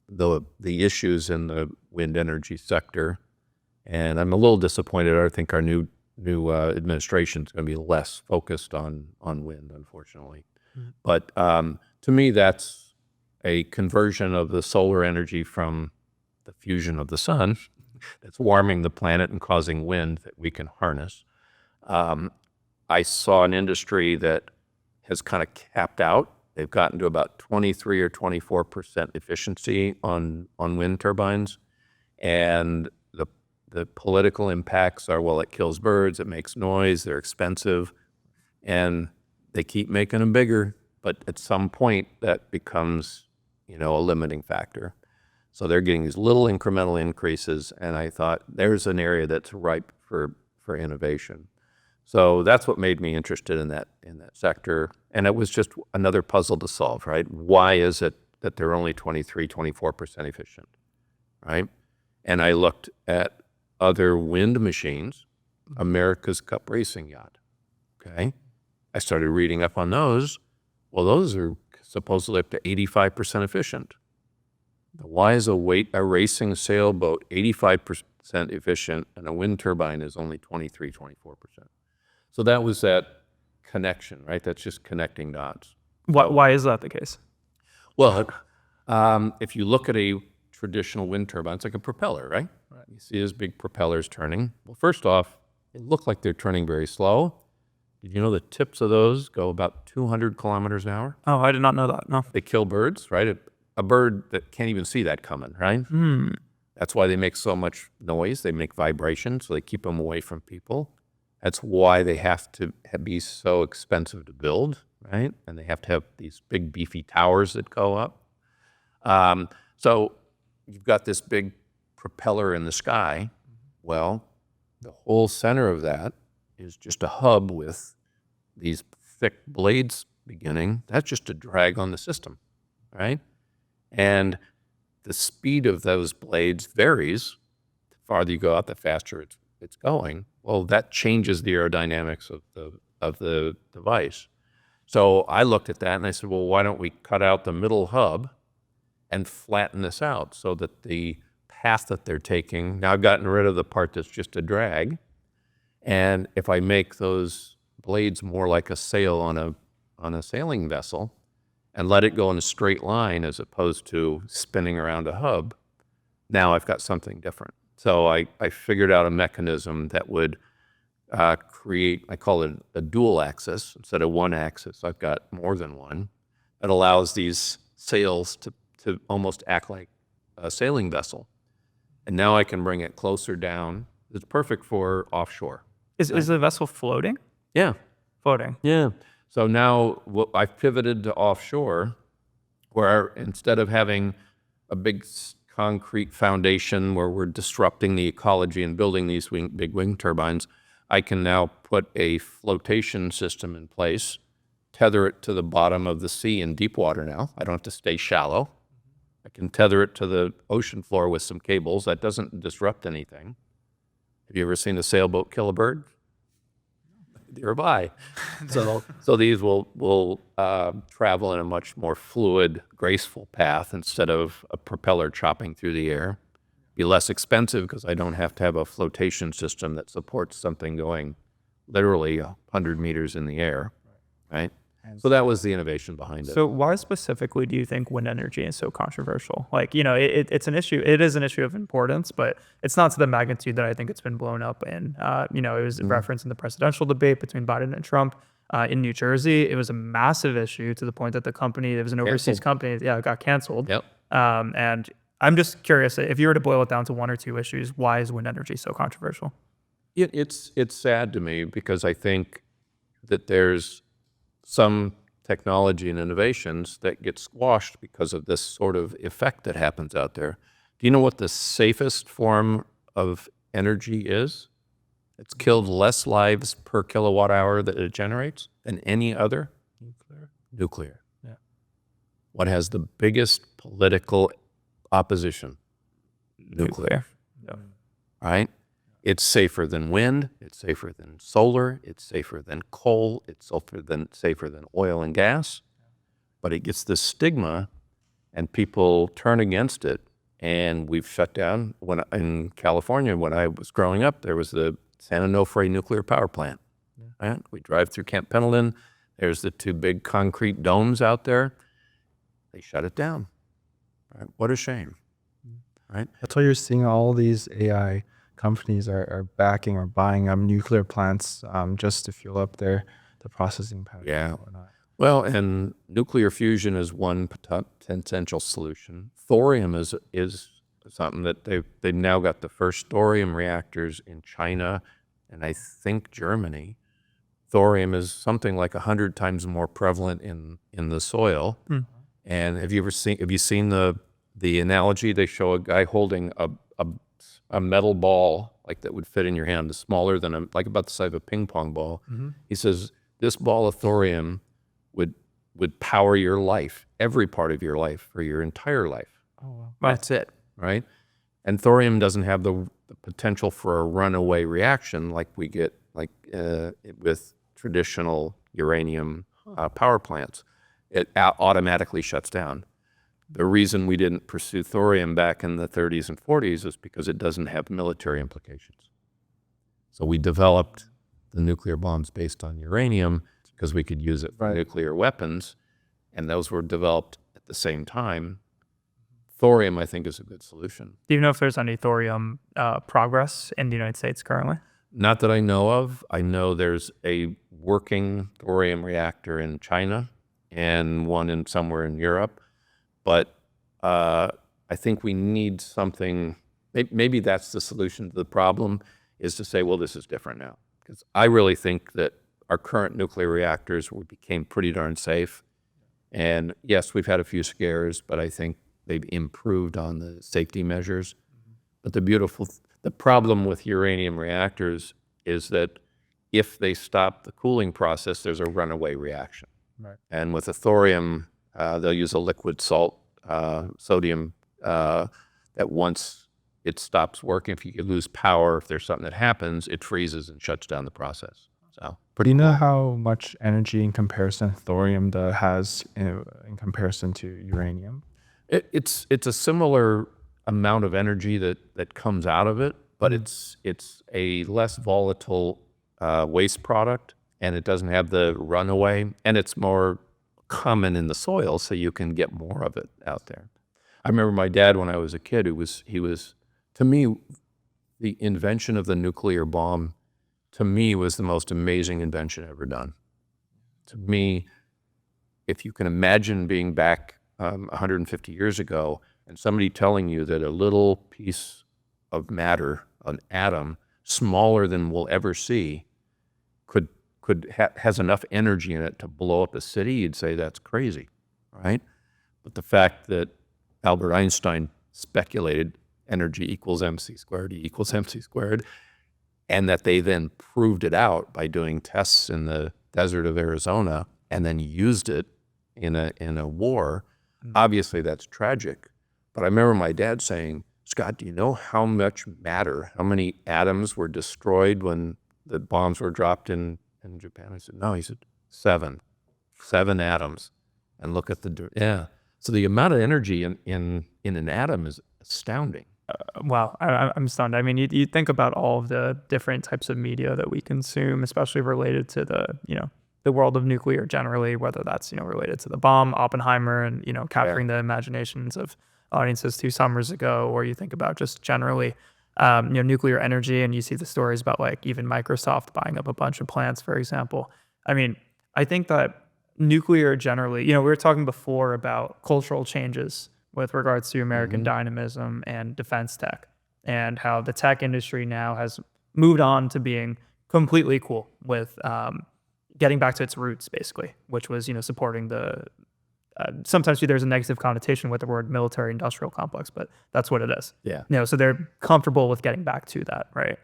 the issues in the wind energy sector. And I'm a little disappointed. I think our new administration is going to be less focused on wind, unfortunately. But to me, that's a conversion of the solar energy from the fusion of the sun that's warming the planet and causing wind that we can harness. I saw an industry that has kind of capped out. They've gotten to about 23 or 24% efficiency on wind turbines. And the political impacts are, well, it kills birds, it makes noise, they're expensive, and they keep making them bigger. But at some point, that becomes, a limiting factor. So they're getting these little incremental increases, and I thought there's an area that's ripe for innovation. So that's what made me interested in that sector. And it was just another puzzle to solve, right? Why is it that they're only 23, 24% efficient, right? And I looked at other wind machines, America's Cup racing yacht, okay? I started reading up on those. Well, those are supposedly up to 85% efficient. Why is a racing sailboat 85% efficient and a wind turbine is only 23, 24%? So that was that connection, right? That's just connecting dots. Why is that the case? Well, if you look at a traditional wind turbine, it's like a propeller, right? You see those big propellers turning. Well, first off, they look like they're turning very slow. Did you know the tips of those go about 200 kilometers an hour? Oh, I did not know that, no. They kill birds, right? A bird that can't even see that coming, right? That's why they make so much noise. They make vibration, so they keep them away from people. That's why they have to be so expensive to build, right? And they have to have these big beefy towers that go up. So you've got this big propeller in the sky. Well, the whole center of that is just a hub with these thick blades beginning. That's just a drag on the system, right? And the speed of those blades varies. The farther you go out, the faster it's going. Well, that changes the aerodynamics of the device. So I looked at that and I said, well, why don't we cut out the middle hub and flatten this out so that the path that they're taking, now I've gotten rid of the part that's just a drag. And if I make those blades more like a sail on a sailing vessel and let it go in a straight line as opposed to spinning around a hub, now I've got something different. So I figured out a mechanism that would create, I call it a dual axis. Instead of one axis, I've got more than one. That allows these sails to almost act like a sailing vessel. And now I can bring it closer down. It's perfect for offshore. Is the vessel floating? Yeah. Floating. Yeah. So now I've pivoted to offshore, where instead of having a big concrete foundation where we're disrupting the ecology and building these big wind turbines, I can now put a flotation system in place, tether it to the bottom of the sea in deep water now. I don't have to stay shallow. I can tether it to the ocean floor with some cables. That doesn't disrupt anything. Have you ever seen a sailboat kill a bird? Nearby. So these will travel in a much more fluid, graceful path instead of a propeller chopping through the air. Be less expensive because I don't have to have a flotation system that supports something going literally 100 meters in the air, right? So that was the innovation behind it. So why specifically do you think wind energy is so controversial? Like, it's an issue. It is an issue of importance, but it's not to the magnitude that I think it's been blown up in. It was referenced in the presidential debate between Biden and Trump in New Jersey. It was a massive issue to the point that the company, it was an overseas company, it got canceled. Yep. And I'm just curious, if you were to boil it down to one or two issues, why is wind energy so controversial? It's sad to me because I think that there's some technology and innovations that get squashed because of this sort of effect that happens out there. Do you know what the safest form of energy is? It's killed less lives per kilowatt hour that it generates than any other. Nuclear. Yeah. What has the biggest political opposition? Nuclear. Yeah. Right? It's safer than wind. It's safer than solar. It's safer than coal. It's safer than oil and gas. But it gets this stigma, and people turn against it. And we've shut down. In California, when I was growing up, there was the San Onofre nuclear power plant. Right? We drive through Camp Pendleton. There's the 2 big concrete domes out there. They shut it down. Right? What a shame. Right? That's why you're seeing all these AI companies are backing or buying up nuclear plants just to fuel up the processing power. Yeah. And whatnot. Well, and nuclear fusion is one potential solution. Thorium is something that they've now got the first thorium reactors in China, and I think Germany. Thorium is something like 100 times more prevalent in the soil. And have you seen the analogy? They show a guy holding a metal ball like that would fit in your hand, smaller than like about the size of a ping pong ball. He says this ball of thorium would power your life, every part of your life, for your entire life. Oh, wow. That's it, right? And thorium doesn't have the potential for a runaway reaction like we get with traditional uranium power plants. It automatically shuts down. The reason we didn't pursue thorium back in the 30s and 40s is because it doesn't have military implications. So we developed the nuclear bombs based on uranium because we could use it for nuclear weapons, and those were developed at the same time. Thorium, I think, is a good solution. Do you know if there's any thorium progress in the United States currently? Not that I know of. I know there's a working thorium reactor in China and one somewhere in Europe. But I think we need something, maybe that's the solution to the problem, is to say, well, this is different now. Because I really think that our current nuclear reactors became pretty darn safe. And yes, we've had a few scares, but I think they've improved on the safety measures. But the problem with uranium reactors is that if they stop the cooling process, there's a runaway reaction. Right. And with a thorium, they'll use a liquid salt, sodium, that once it stops working, if you lose power, if there's something that happens, it freezes and shuts down the process. So, Do you know how much energy in comparison thorium has in comparison to uranium? it's a similar amount of energy that comes out of it, but it's a less volatile waste product, and it doesn't have the runaway, and it's more common in the soil, so you can get more of it out there. I remember my dad when I was a kid, he was to me, the invention of the nuclear bomb, to me, was the most amazing invention ever done. To me, if you can imagine being back 150 years ago and somebody telling you that a little piece of matter, an atom, smaller than we'll ever see, has enough energy in it to blow up a city, you'd say that's crazy, right? But the fact that Albert Einstein speculated energy equals mc squared, E equals mc squared, and that they then proved it out by doing tests in the desert of Arizona and then used it in a war, obviously that's tragic. But I remember my dad saying, Scott, do you know how much matter, how many atoms were destroyed when the bombs were dropped in Japan? I said, no. He said, 7 atoms. And look at so the amount of energy in an atom is astounding. Wow, I'm stunned. I mean, you think about all of the different types of media that we consume, especially related to the world of nuclear generally, whether that's, related to the bomb, Oppenheimer, and, capturing the imaginations of audiences 2 summers ago, or you think about just generally, nuclear energy, and you see the stories about like even Microsoft buying up a bunch of plants, for example. I mean, I think that nuclear generally, we were talking before about cultural changes with regards to American dynamism and defense tech, and how the tech industry now has moved on to being completely cool with getting back to its roots, basically, which was, supporting the, sometimes there's a negative connotation with the word military-industrial complex, but that's what it is. Yeah. So they're comfortable with getting back to that, right?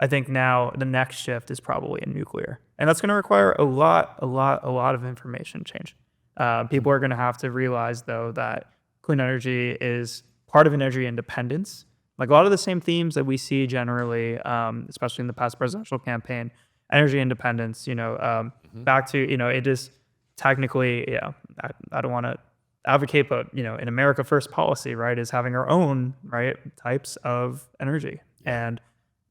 I think now the next shift is probably in nuclear, and that's going to require a lot of information change. People are going to have to realize, though, that clean energy is part of energy independence. Like a lot of the same themes that we see generally, especially in the past presidential campaign, energy independence, back to, it is technically, I don't want to advocate, but, in America First policy, right, is having our own, right, types of energy. And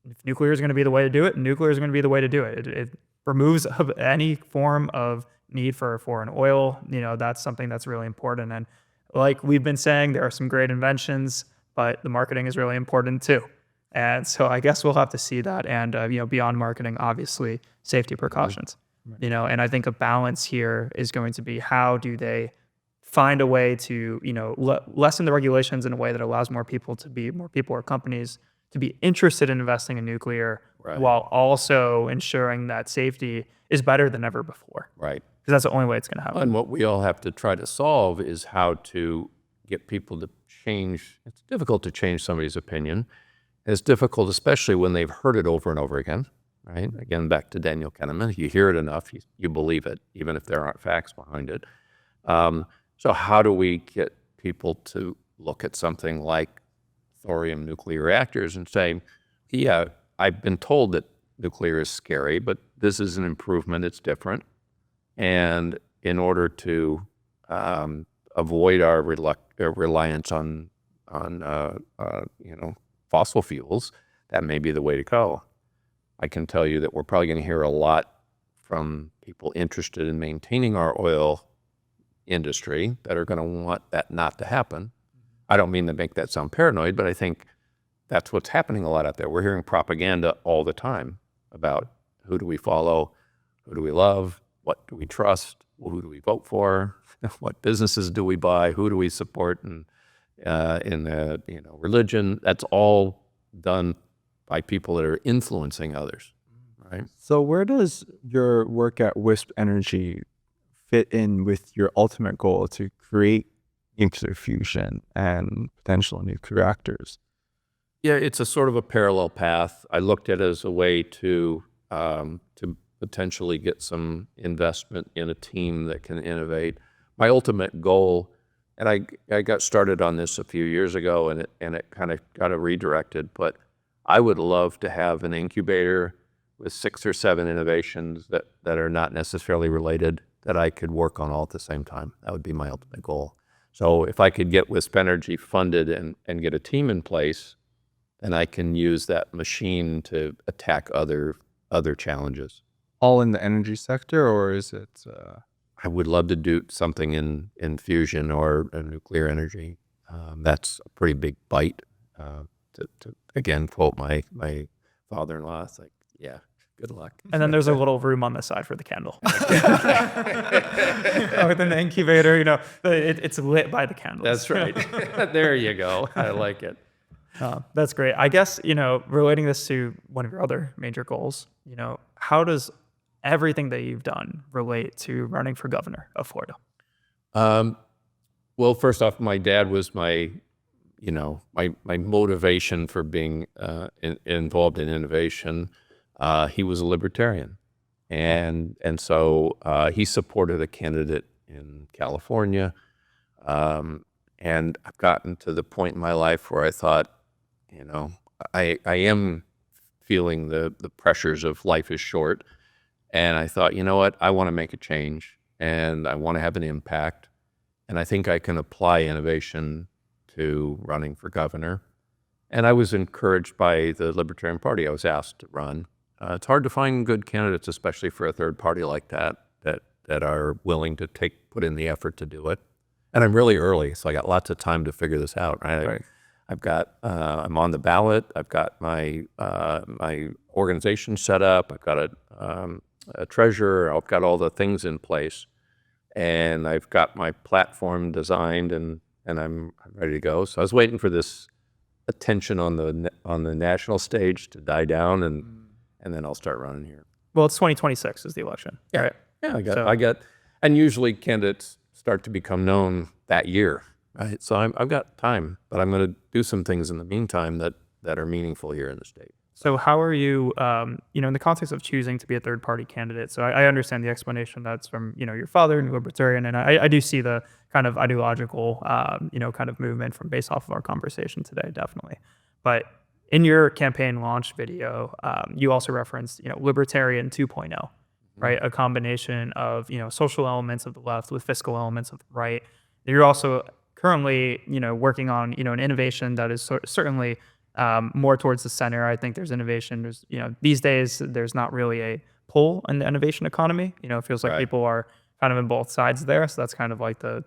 if nuclear is going to be the way to do it, nuclear is going to be the way to do it. It removes any form of need for foreign oil. That's something that's really important. And like we've been saying, there are some great inventions, but the marketing is really important too. And so I guess we'll have to see that. And, beyond marketing, obviously, safety precautions, and I think a balance here is going to be how do they find a way to, lessen the regulations in a way that allows more people or companies to be interested in investing in nuclear, while also ensuring that safety is better than ever before. Right. Because that's the only way it's going to happen. And what we all have to try to solve is how to get people to change. It's difficult to change somebody's opinion. It's difficult, especially when they've heard it over and over again, right? Again, back to Daniel Kahneman, you hear it enough, you believe it, even if there aren't facts behind it. So how do we get people to look at something like thorium nuclear reactors and say, yeah, I've been told that nuclear is scary, but this is an improvement, it's different. And in order to avoid our reliance on fossil fuels, that may be the way to go. I can tell you that we're probably going to hear a lot from people interested in maintaining our oil industry that are going to want that not to happen. I don't mean to make that sound paranoid, but I think that's what's happening a lot out there. We're hearing propaganda all the time about who do we follow, who do we love, what do we trust, who do we vote for, what businesses do we buy, who do we support, and in the religion. That's all done by people that are influencing others, right? So where does your work at Wisp Energy fit in with your ultimate goal to create nuclear fusion and potential nuclear reactors? Yeah, it's a sort of a parallel path. I looked at it as a way to potentially get some investment in a team that can innovate. My ultimate goal, and I got started on this a few years ago, and it kind of got redirected, but I would love to have an incubator with 6 or 7 innovations that are not necessarily related that I could work on all at the same time. That would be my ultimate goal. So if I could get Wisp Energy funded and get a team in place, then I can use that machine to attack other challenges. All in the energy sector, or is it? I would love to do something in fusion or nuclear energy. That's a pretty big bite. To again quote my father-in-law, it's like, yeah, good luck. And then there's a little room on the side for the candle. Within the incubator, it's lit by the candles. That's right. There you go. I like it. That's great. I guess, relating this to one of your other major goals, how does everything that you've done relate to running for governor of Florida? Well, first off, my dad was my motivation for being involved in innovation. He was a libertarian, and so he supported a candidate in California. And I've gotten to the point in my life where I thought, I am feeling the pressures of life is short. And I thought, you know what, I want to make a change and I want to have an impact. And I think I can apply innovation to running for governor. And I was encouraged by the Libertarian Party. I was asked to run. It's hard to find good candidates, especially for a third party like that are willing to put in the effort to do it. And I'm really early, so I got lots of time to figure this out, right? I've got, I'm on the ballot. I've got my organization set up. I've got a treasurer. I've got all the things in place, and I've got my platform designed, and I'm ready to go. So I was waiting for this attention on the national stage to die down, and then I'll start running here. Well, it's 2026 is the election, right? Yeah, I got, and usually candidates start to become known that year, right? So I've got time, but I'm going to do some things in the meantime that are meaningful here in the state. So how are you, in the context of choosing to be a third-party candidate? So I understand the explanation that's from, your father and libertarian, and I do see the kind of ideological, kind of movement from based off of our conversation today, definitely. But in your campaign launch video, you also referenced, libertarian 2.0, right? A combination of, social elements of the left with fiscal elements of the right. You're also currently, working on, an innovation that is certainly more towards the center. I think there's innovation. There's, these days there's not really a pull in the innovation economy. It feels like Right. people are kind of in both sides there. So that's kind of like the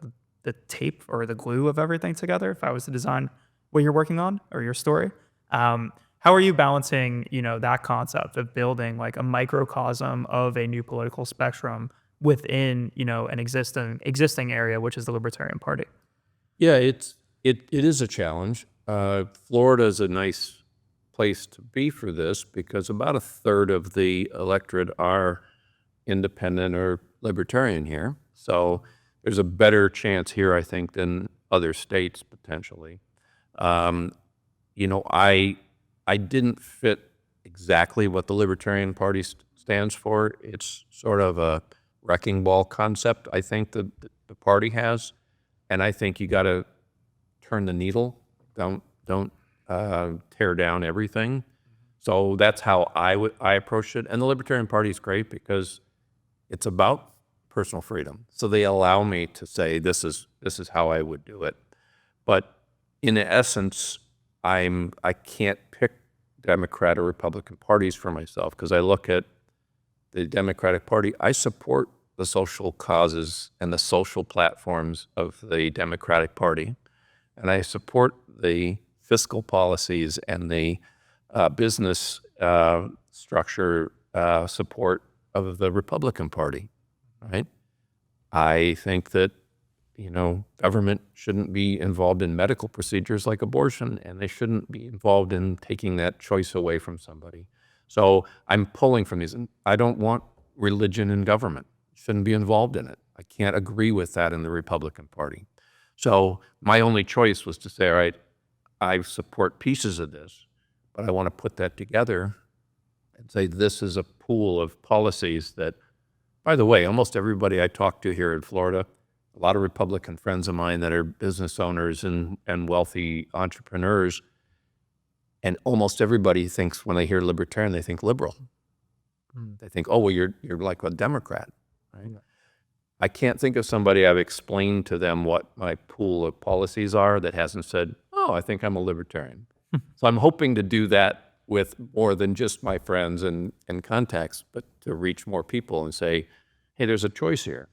tape or the glue of everything together. If I was to design what you're working on or your story, how are you balancing, that concept of building like a microcosm of a new political spectrum within, an existing area, which is the Libertarian Party? Yeah, it is a challenge. Florida is a nice place to be for this because about a third of the electorate are independent or libertarian here. So there's a better chance here, I think, than other states potentially. I didn't fit exactly what the Libertarian Party stands for. It's sort of a wrecking ball concept, I think, that the party has. And I think you got to turn the needle. Don't tear down everything. So that's how I approached it. And the Libertarian Party is great because it's about personal freedom. So they allow me to say this is how I would do it. But in essence, I can't pick Democrat or Republican parties for myself because I look at the Democratic Party. I support the social causes and the social platforms of the Democratic Party, and I support the fiscal policies and the business structure support of the Republican Party, right? I think that, government shouldn't be involved in medical procedures like abortion, and they shouldn't be involved in taking that choice away from somebody. So I'm pulling from these. And I don't want religion in government. Shouldn't be involved in it. I can't agree with that in the Republican Party. So my only choice was to say, all right, I support pieces of this, but I want to put that together and say this is a pool of policies that, by the way, almost everybody I talk to here in Florida, a lot of Republican friends of mine that are business owners and wealthy entrepreneurs, and almost everybody thinks when they hear libertarian, they think liberal. They think, oh, well, you're like a Democrat, right? I can't think of somebody I've explained to them what my pool of policies are that hasn't said, oh, I think I'm a libertarian. So I'm hoping to do that with more than just my friends and contacts, but to reach more people and say, hey, there's a choice here.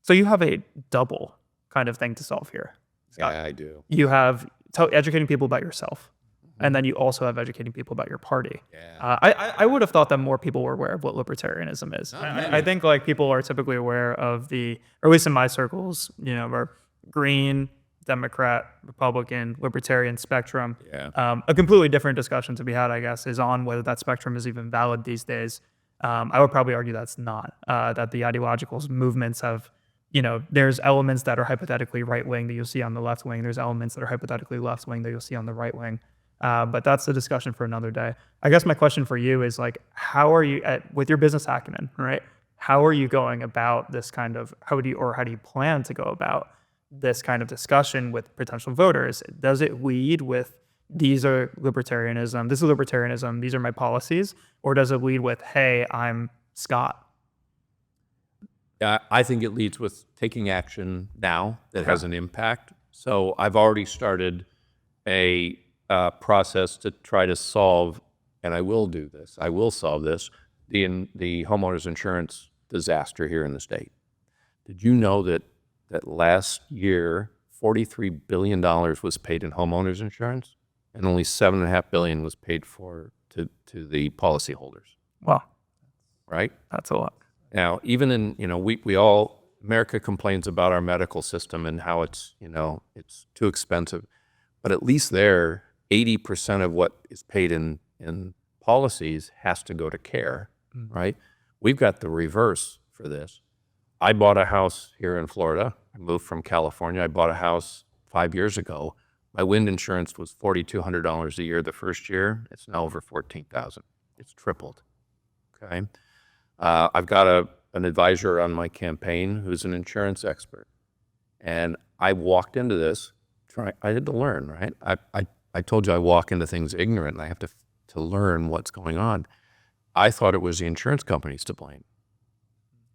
So you have a double kind of thing to solve here, Scott. Yeah, I do. You have educating people about yourself, and then you also have educating people about your party. Yeah. I would have thought that more people were aware of what libertarianism is. I think like people are typically aware of or at least in my circles, are green, Democrat, Republican, libertarian spectrum. Yeah. A completely different discussion to be had, I guess, is on whether that spectrum is even valid these days. I would probably argue that's not, that the ideological movements have, there's elements that are hypothetically right-wing that you'll see on the left wing. There's elements that are hypothetically left-wing that you'll see on the right wing. But that's a discussion for another day. I guess my question for you is like, how are you with your business acumen, right? How are you going about this kind of, how do you plan to go about this kind of discussion with potential voters? Does it lead with these are libertarianism, this is libertarianism, these are my policies? Or does it lead with, hey, I'm Scott? I think it leads with taking action now that has an impact. So I've already started a process to try to solve, and I will do this, I will solve this, the homeowners insurance disaster here in the state. Did you know that last year, $43 billion was paid in homeowners insurance, and only $7.5 billion was paid to the policyholders? Wow. Right? That's a lot. Now, even in, America complains about our medical system and how it's too expensive. But at least there, 80% of what is paid in policies has to go to care, right? We've got the reverse for this. I bought a house here in Florida. I moved from California. I bought a house 5 years ago. My wind insurance was $4,200 a year the first year. It's now over $14,000. It's tripled. Okay. I've got an advisor on my campaign who's an insurance expert. And I walked into this I had to learn, right? I told you I walk into things ignorant and I have to learn what's going on. I thought it was the insurance companies to blame.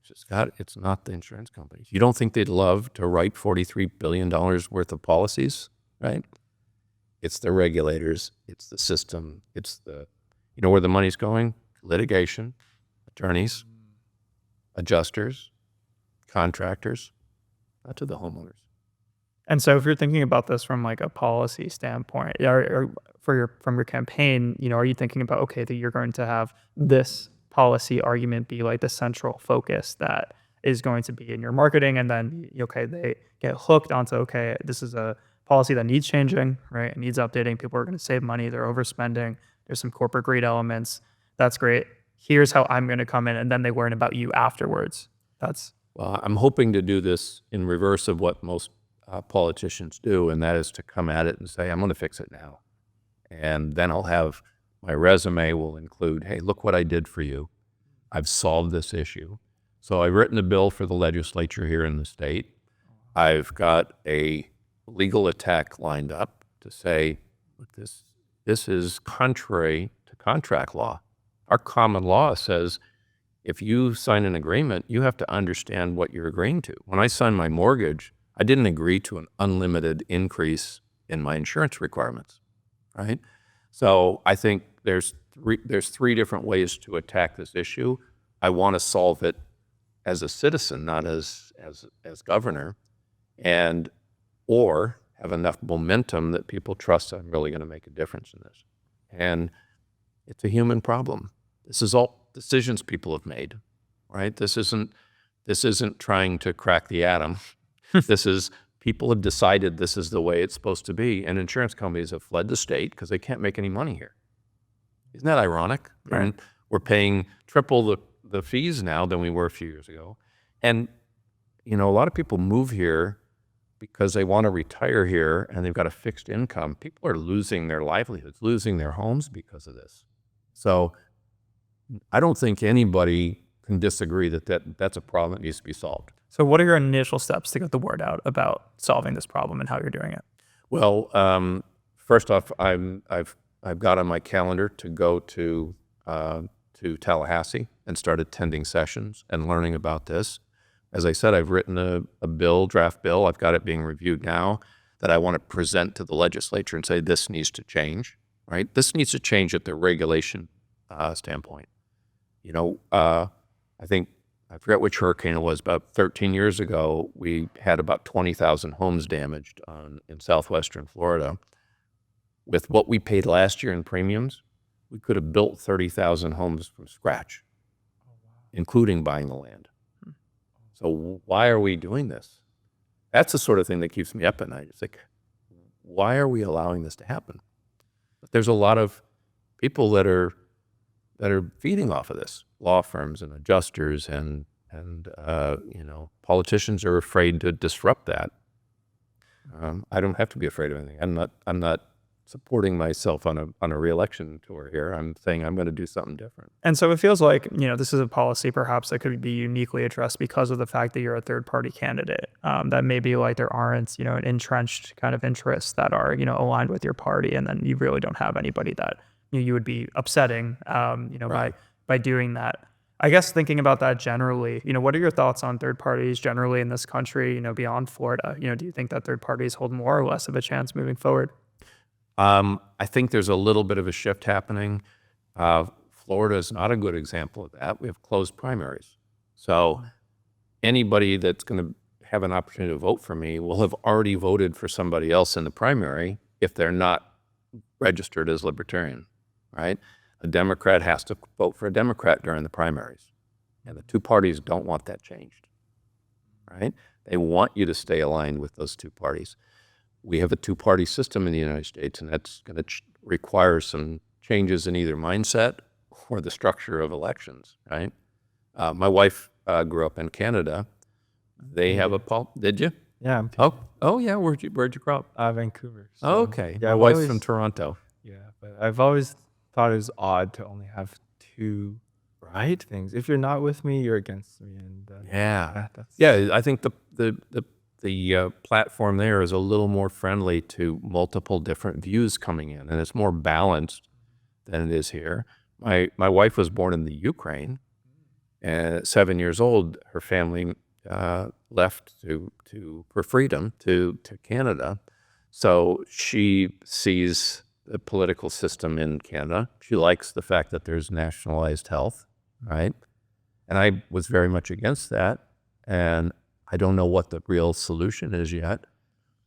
It's not the insurance companies. You don't think they'd love to write $43 billion worth of policies, right? It's the regulators, it's the system, it's you know where the money's going? Litigation, attorneys, adjusters, contractors, not to the homeowners. And so if you're thinking about this from like a policy standpoint, or from your campaign, are you thinking about, okay, that you're going to have this policy argument be like the central focus that is going to be in your marketing, and then, okay, they get hooked onto, okay, this is a policy that needs changing, right? It needs updating. People are going to save money. They're overspending. There's some corporate greed elements. That's great. Here's how I'm going to come in, and then they learn about you afterwards. Well, I'm hoping to do this in reverse of what most politicians do, and that is to come at it and say, I'm going to fix it now. And then I'll have my resume will include, hey, look what I did for you. I've solved this issue. So I've written a bill for the legislature here in the state. I've got a legal attack lined up to say, look, this is contrary to contract law. Our common law says if you sign an agreement, you have to understand what you're agreeing to. When I signed my mortgage, I didn't agree to an unlimited increase in my insurance requirements, right? So I think there's three different ways to attack this issue. I want to solve it as a citizen, not as governor, or have enough momentum that people trust I'm really going to make a difference in this. And it's a human problem. This is all decisions people have made, right? This isn't trying to crack the atom. This is people have decided this is the way it's supposed to be, and insurance companies have fled the state because they can't make any money here. Isn't that ironic? Right. And we're paying triple the fees now than we were a few years ago. And, a lot of people move here because they want to retire here and they've got a fixed income. People are losing their livelihoods, losing their homes because of this. So I don't think anybody can disagree that's a problem that needs to be solved. So what are your initial steps to get the word out about solving this problem and how you're doing it? Well, first off, I've got on my calendar to go to Tallahassee and start attending sessions and learning about this. As I said, I've written a draft bill. I've got it being reviewed now that I want to present to the legislature and say this needs to change, right? This needs to change at the regulation standpoint. I think, I forget which hurricane it was, about 13 years ago, we had about 20,000 homes damaged in southwestern Florida. With what we paid last year in premiums, we could have built 30,000 homes from scratch, including buying the land. So why are we doing this? That's the sort of thing that keeps me up at night. It's like, why are we allowing this to happen? But there's a lot of people that are feeding off of this. Law firms and adjusters and politicians are afraid to disrupt that. I don't have to be afraid of anything. I'm not supporting myself on a re-election tour here. I'm saying I'm going to do something different. And so it feels like, this is a policy perhaps that could be uniquely addressed because of the fact that you're a third-party candidate, that maybe like there aren't, an entrenched kind of interests that are, aligned with your party, and then you really don't have anybody that you would be upsetting, Right. by doing that. I guess thinking about that generally, what are your thoughts on third parties generally in this country, beyond Florida? Do you think that third parties hold more or less of a chance moving forward? I think there's a little bit of a shift happening. Florida is not a good example of that. We have closed primaries. So anybody that's going to have an opportunity to vote for me will have already voted for somebody else in the primary if they're not registered as libertarian, right? A Democrat has to vote for a Democrat during the primaries. And the two parties don't want that changed, right? They want you to stay aligned with those two parties. We have a two-party system in the United States, and that's going to require some changes in either mindset or the structure of elections, right? My wife grew up in Canada. They have did you? Yeah, I'm Oh yeah. Where'd you grow up? Vancouver. Oh, So okay. yeah, My I've wife's from always Toronto. but I've always thought it was odd to only have two Right? things. If you're not with me, you're against me, and Yeah. that's Yeah. I think the platform there is a little more friendly to multiple different views coming in, and it's more balanced than it is here. My wife was born in the Ukraine, and at 7 years old, her family left for freedom to Canada. So she sees the political system in Canada. She likes the fact that there's nationalized health, right? And I was very much against that. And I don't know what the real solution is yet,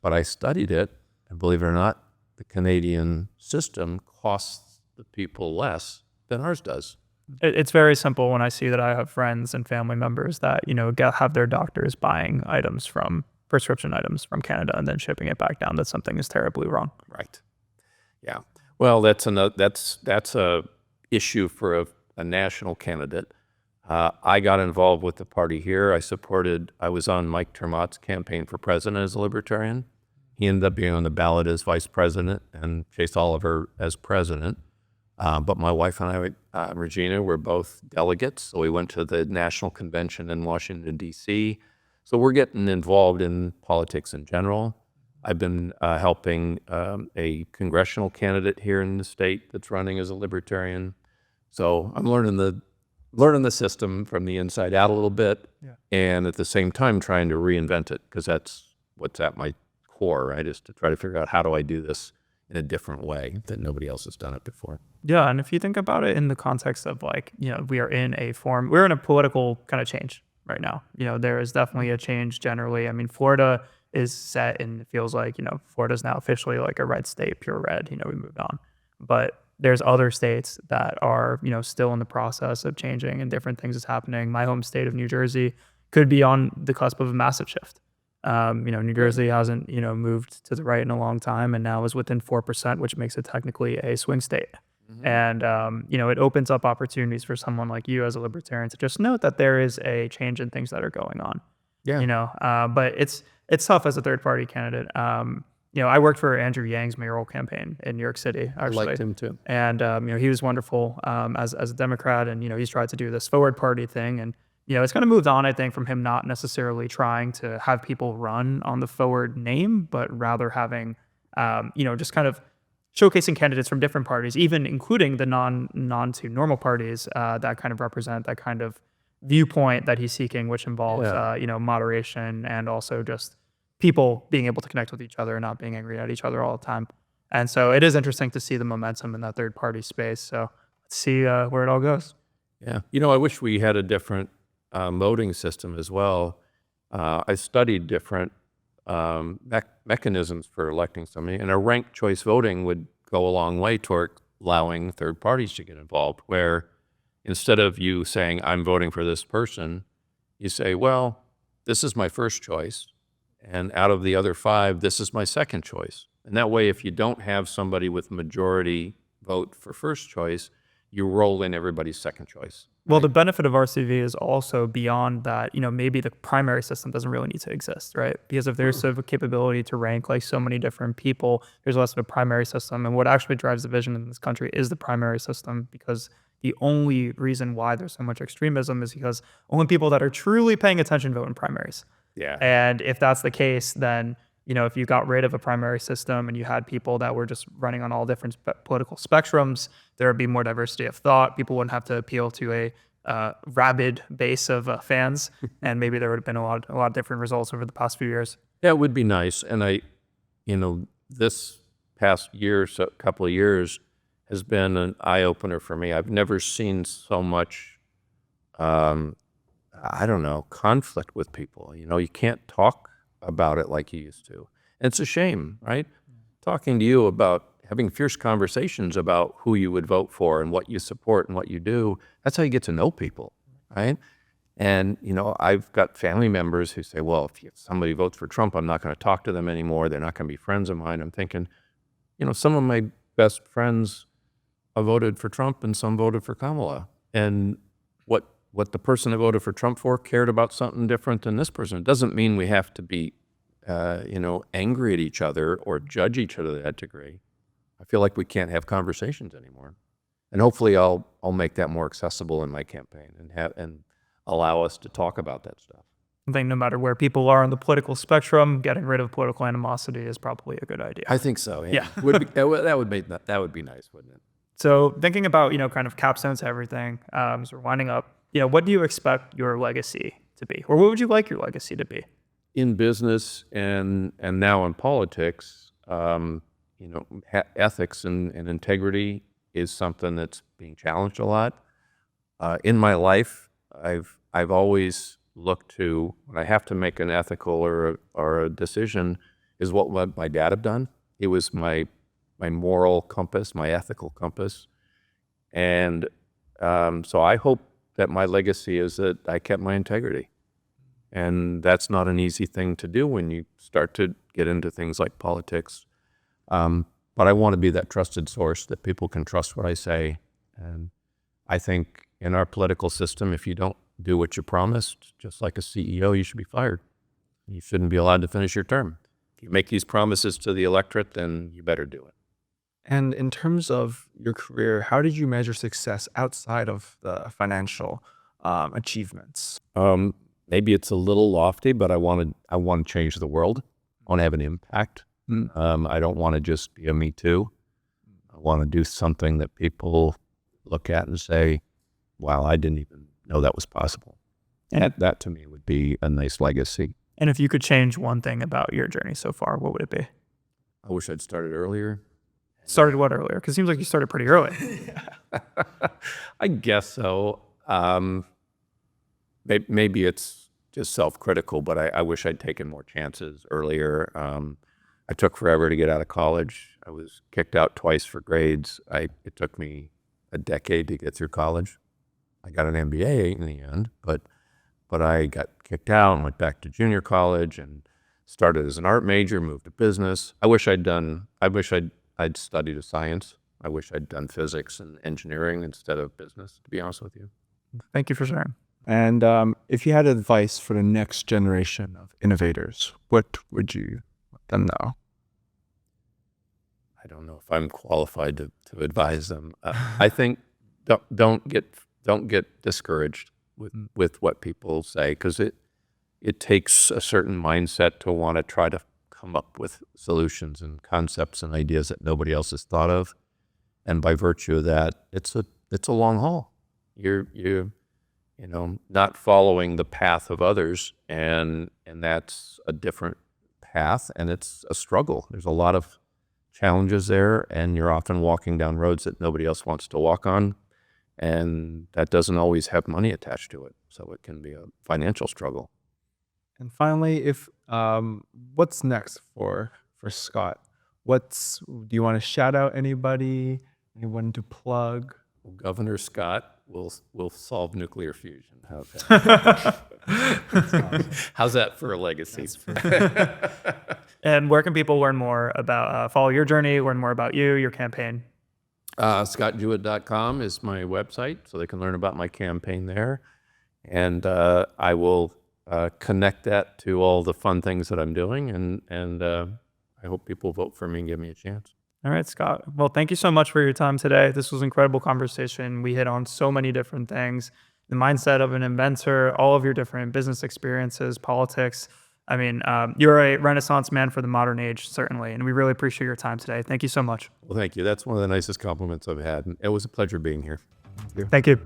but I studied it. And believe it or not, the Canadian system costs the people less than ours does. It's very simple when I see that I have friends and family members that, have their doctors buying prescription items from Canada and then shipping it back down, that something is terribly wrong. Right. Yeah. Well, that's a issue for a national candidate. I got involved with the party here. I was on Mike Termott's campaign for president as a libertarian. He ended up being on the ballot as vice president and Chase Oliver as president. But my wife and I, Regina, were both delegates. So we went to the national convention in Washington, D.C. So we're getting involved in politics in general. I've been helping a congressional candidate here in the state that's running as a libertarian. So I'm learning the system from the inside out a little bit, and at the same time trying to reinvent it, because that's what's at my core, right? Is to try to figure out how do I do this in a different way that nobody else has done it before. Yeah, and if you think about it in the context of we're in a political kind of change right now. There is definitely a change generally. I mean, Florida is set, and it feels like, Florida's now officially like a red state, pure red. We moved on. But there's other states that are, still in the process of changing, and different things is happening. My home state of New Jersey could be on the cusp of a massive shift. New Jersey hasn't, moved to the right in a long time, and now is within 4%, which makes it technically a swing state. And, it opens up opportunities for someone like you as a libertarian to just note that there is a change in things that are going on. Yeah. But it's tough as a third party candidate. I worked for Andrew Yang's mayoral campaign in New York City, actually. I liked him too. And, he was wonderful as a Democrat, and, he's tried to do this forward party thing. And, it's kind of moved on, I think, from him not necessarily trying to have people run on the forward name, but rather having, just kind of showcasing candidates from different parties, even including the non to normal parties that kind of represent that kind of viewpoint that he's seeking, which involves, moderation, and also just people being able to connect with each other and not being angry at each other all the time. And so it is interesting to see the momentum in that third party space. So let's see where it all goes. Yeah. I wish we had a different voting system as well. I studied different mechanisms for electing somebody, and a ranked choice voting would go a long way toward allowing third parties to get involved, where instead of you saying, I'm voting for this person, you say, well, this is my first choice, and out of the other 5, this is my second choice. And that way, if you don't have somebody with majority vote for first choice, you roll in everybody's second choice. Well, the benefit of RCV is also beyond that, maybe the primary system doesn't really need to exist, right? Because if there's sort of a capability to rank like so many different people, there's less of a primary system. And what actually drives division in this country is the primary system, because the only reason why there's so much extremism is because only people that are truly paying attention vote in primaries. Yeah. And if that's the case, then, if you got rid of a primary system and you had people that were just running on all different political spectrums, there would be more diversity of thought. People wouldn't have to appeal to a rabid base of fans, and maybe there would have been a lot of different results over the past few years. Yeah, it would be nice. And this past year, couple of years, has been an eye-opener for me. I've never seen so much, conflict with people. You can't talk about it like you used to. And it's a shame, right? Talking to you about having fierce conversations about who you would vote for and what you support and what you do, that's how you get to know people, right? And, I've got family members who say, well, if somebody votes for Trump, I'm not going to talk to them anymore. They're not going to be friends of mine. I'm thinking, some of my best friends voted for Trump and some voted for Kamala. And what the person that voted for Trump for cared about something different than this person. It doesn't mean we have to be angry at each other or judge each other to that degree, I feel like we can't have conversations anymore. And hopefully I'll make that more accessible in my campaign and allow us to talk about that stuff. I think no matter where people are on the political spectrum, getting rid of political animosity is probably a good idea. I think so. Yeah. that would be nice, wouldn't it? So thinking about, kind of capstones to everything, as we're winding up, what do you expect your legacy to be? Or what would you like your legacy to be? In business and now in politics, ethics and integrity is something that's being challenged a lot. In my life, I've always looked to, when I have to make an ethical or a decision, is what my dad had done. It was my moral compass, my ethical compass. And so I hope that my legacy is that I kept my integrity. And that's not an easy thing to do when you start to get into things like politics. But I want to be that trusted source that people can trust what I say. And I think in our political system, if you don't do what you promised, just like a CEO, you should be fired. You shouldn't be allowed to finish your term. If you make these promises to the electorate, then you better do it. And in terms of your career, how did you measure success outside of the financial achievements? Maybe it's a little lofty, but I want to change the world. I want to have an impact. I don't want to just be a me too. I want to do something that people look at and say, wow, I didn't even know that was possible. And that to me would be a nice legacy. And if you could change one thing about your journey so far, what would it be? I wish I'd started earlier. Started what earlier? Because it seems like you started pretty early. I guess so. Maybe it's just self-critical, but I wish I'd taken more chances earlier. I took forever to get out of college. I was kicked out twice for grades. It took me a decade to get through college. I got an MBA in the end, but I got kicked out and went back to junior college and started as an art major, moved to business. I wish I'd studied a science. I wish I'd done physics and engineering instead of business, to be honest with you. Thank you for sharing. And if you had advice for the next generation of innovators, what would you let them know? I don't know if I'm qualified to advise them. I think don't get discouraged with what people say, because it takes a certain mindset to want to try to come up with solutions and concepts and ideas that nobody else has thought of. And by virtue of that, it's a long haul. You're not following the path of others, and that's a different path, and it's a struggle. There's a lot of challenges there, and you're often walking down roads that nobody else wants to walk on, and that doesn't always have money attached to it. So it can be a financial struggle. And finally, if what's next for Scott? Do you want to shout out anybody? Anyone to plug? Well, Governor Scott will solve nuclear fusion. How's that? How's that for a legacy? And where can people learn more about, follow your journey, learn more about you, your campaign? ScottJewett.com is my website, so they can learn about my campaign there. And I will connect that to all the fun things that I'm doing, and I hope people vote for me and give me a chance. All right, Scott. Well, thank you so much for your time today. This was an incredible conversation. We hit on so many different things: the mindset of an inventor, all of your different business experiences, politics. I mean, you're a Renaissance man for the modern age, certainly, and we really appreciate your time today. Thank you so much. Well, thank you. That's one of the nicest compliments I've had, and it was a pleasure being here. Thank you.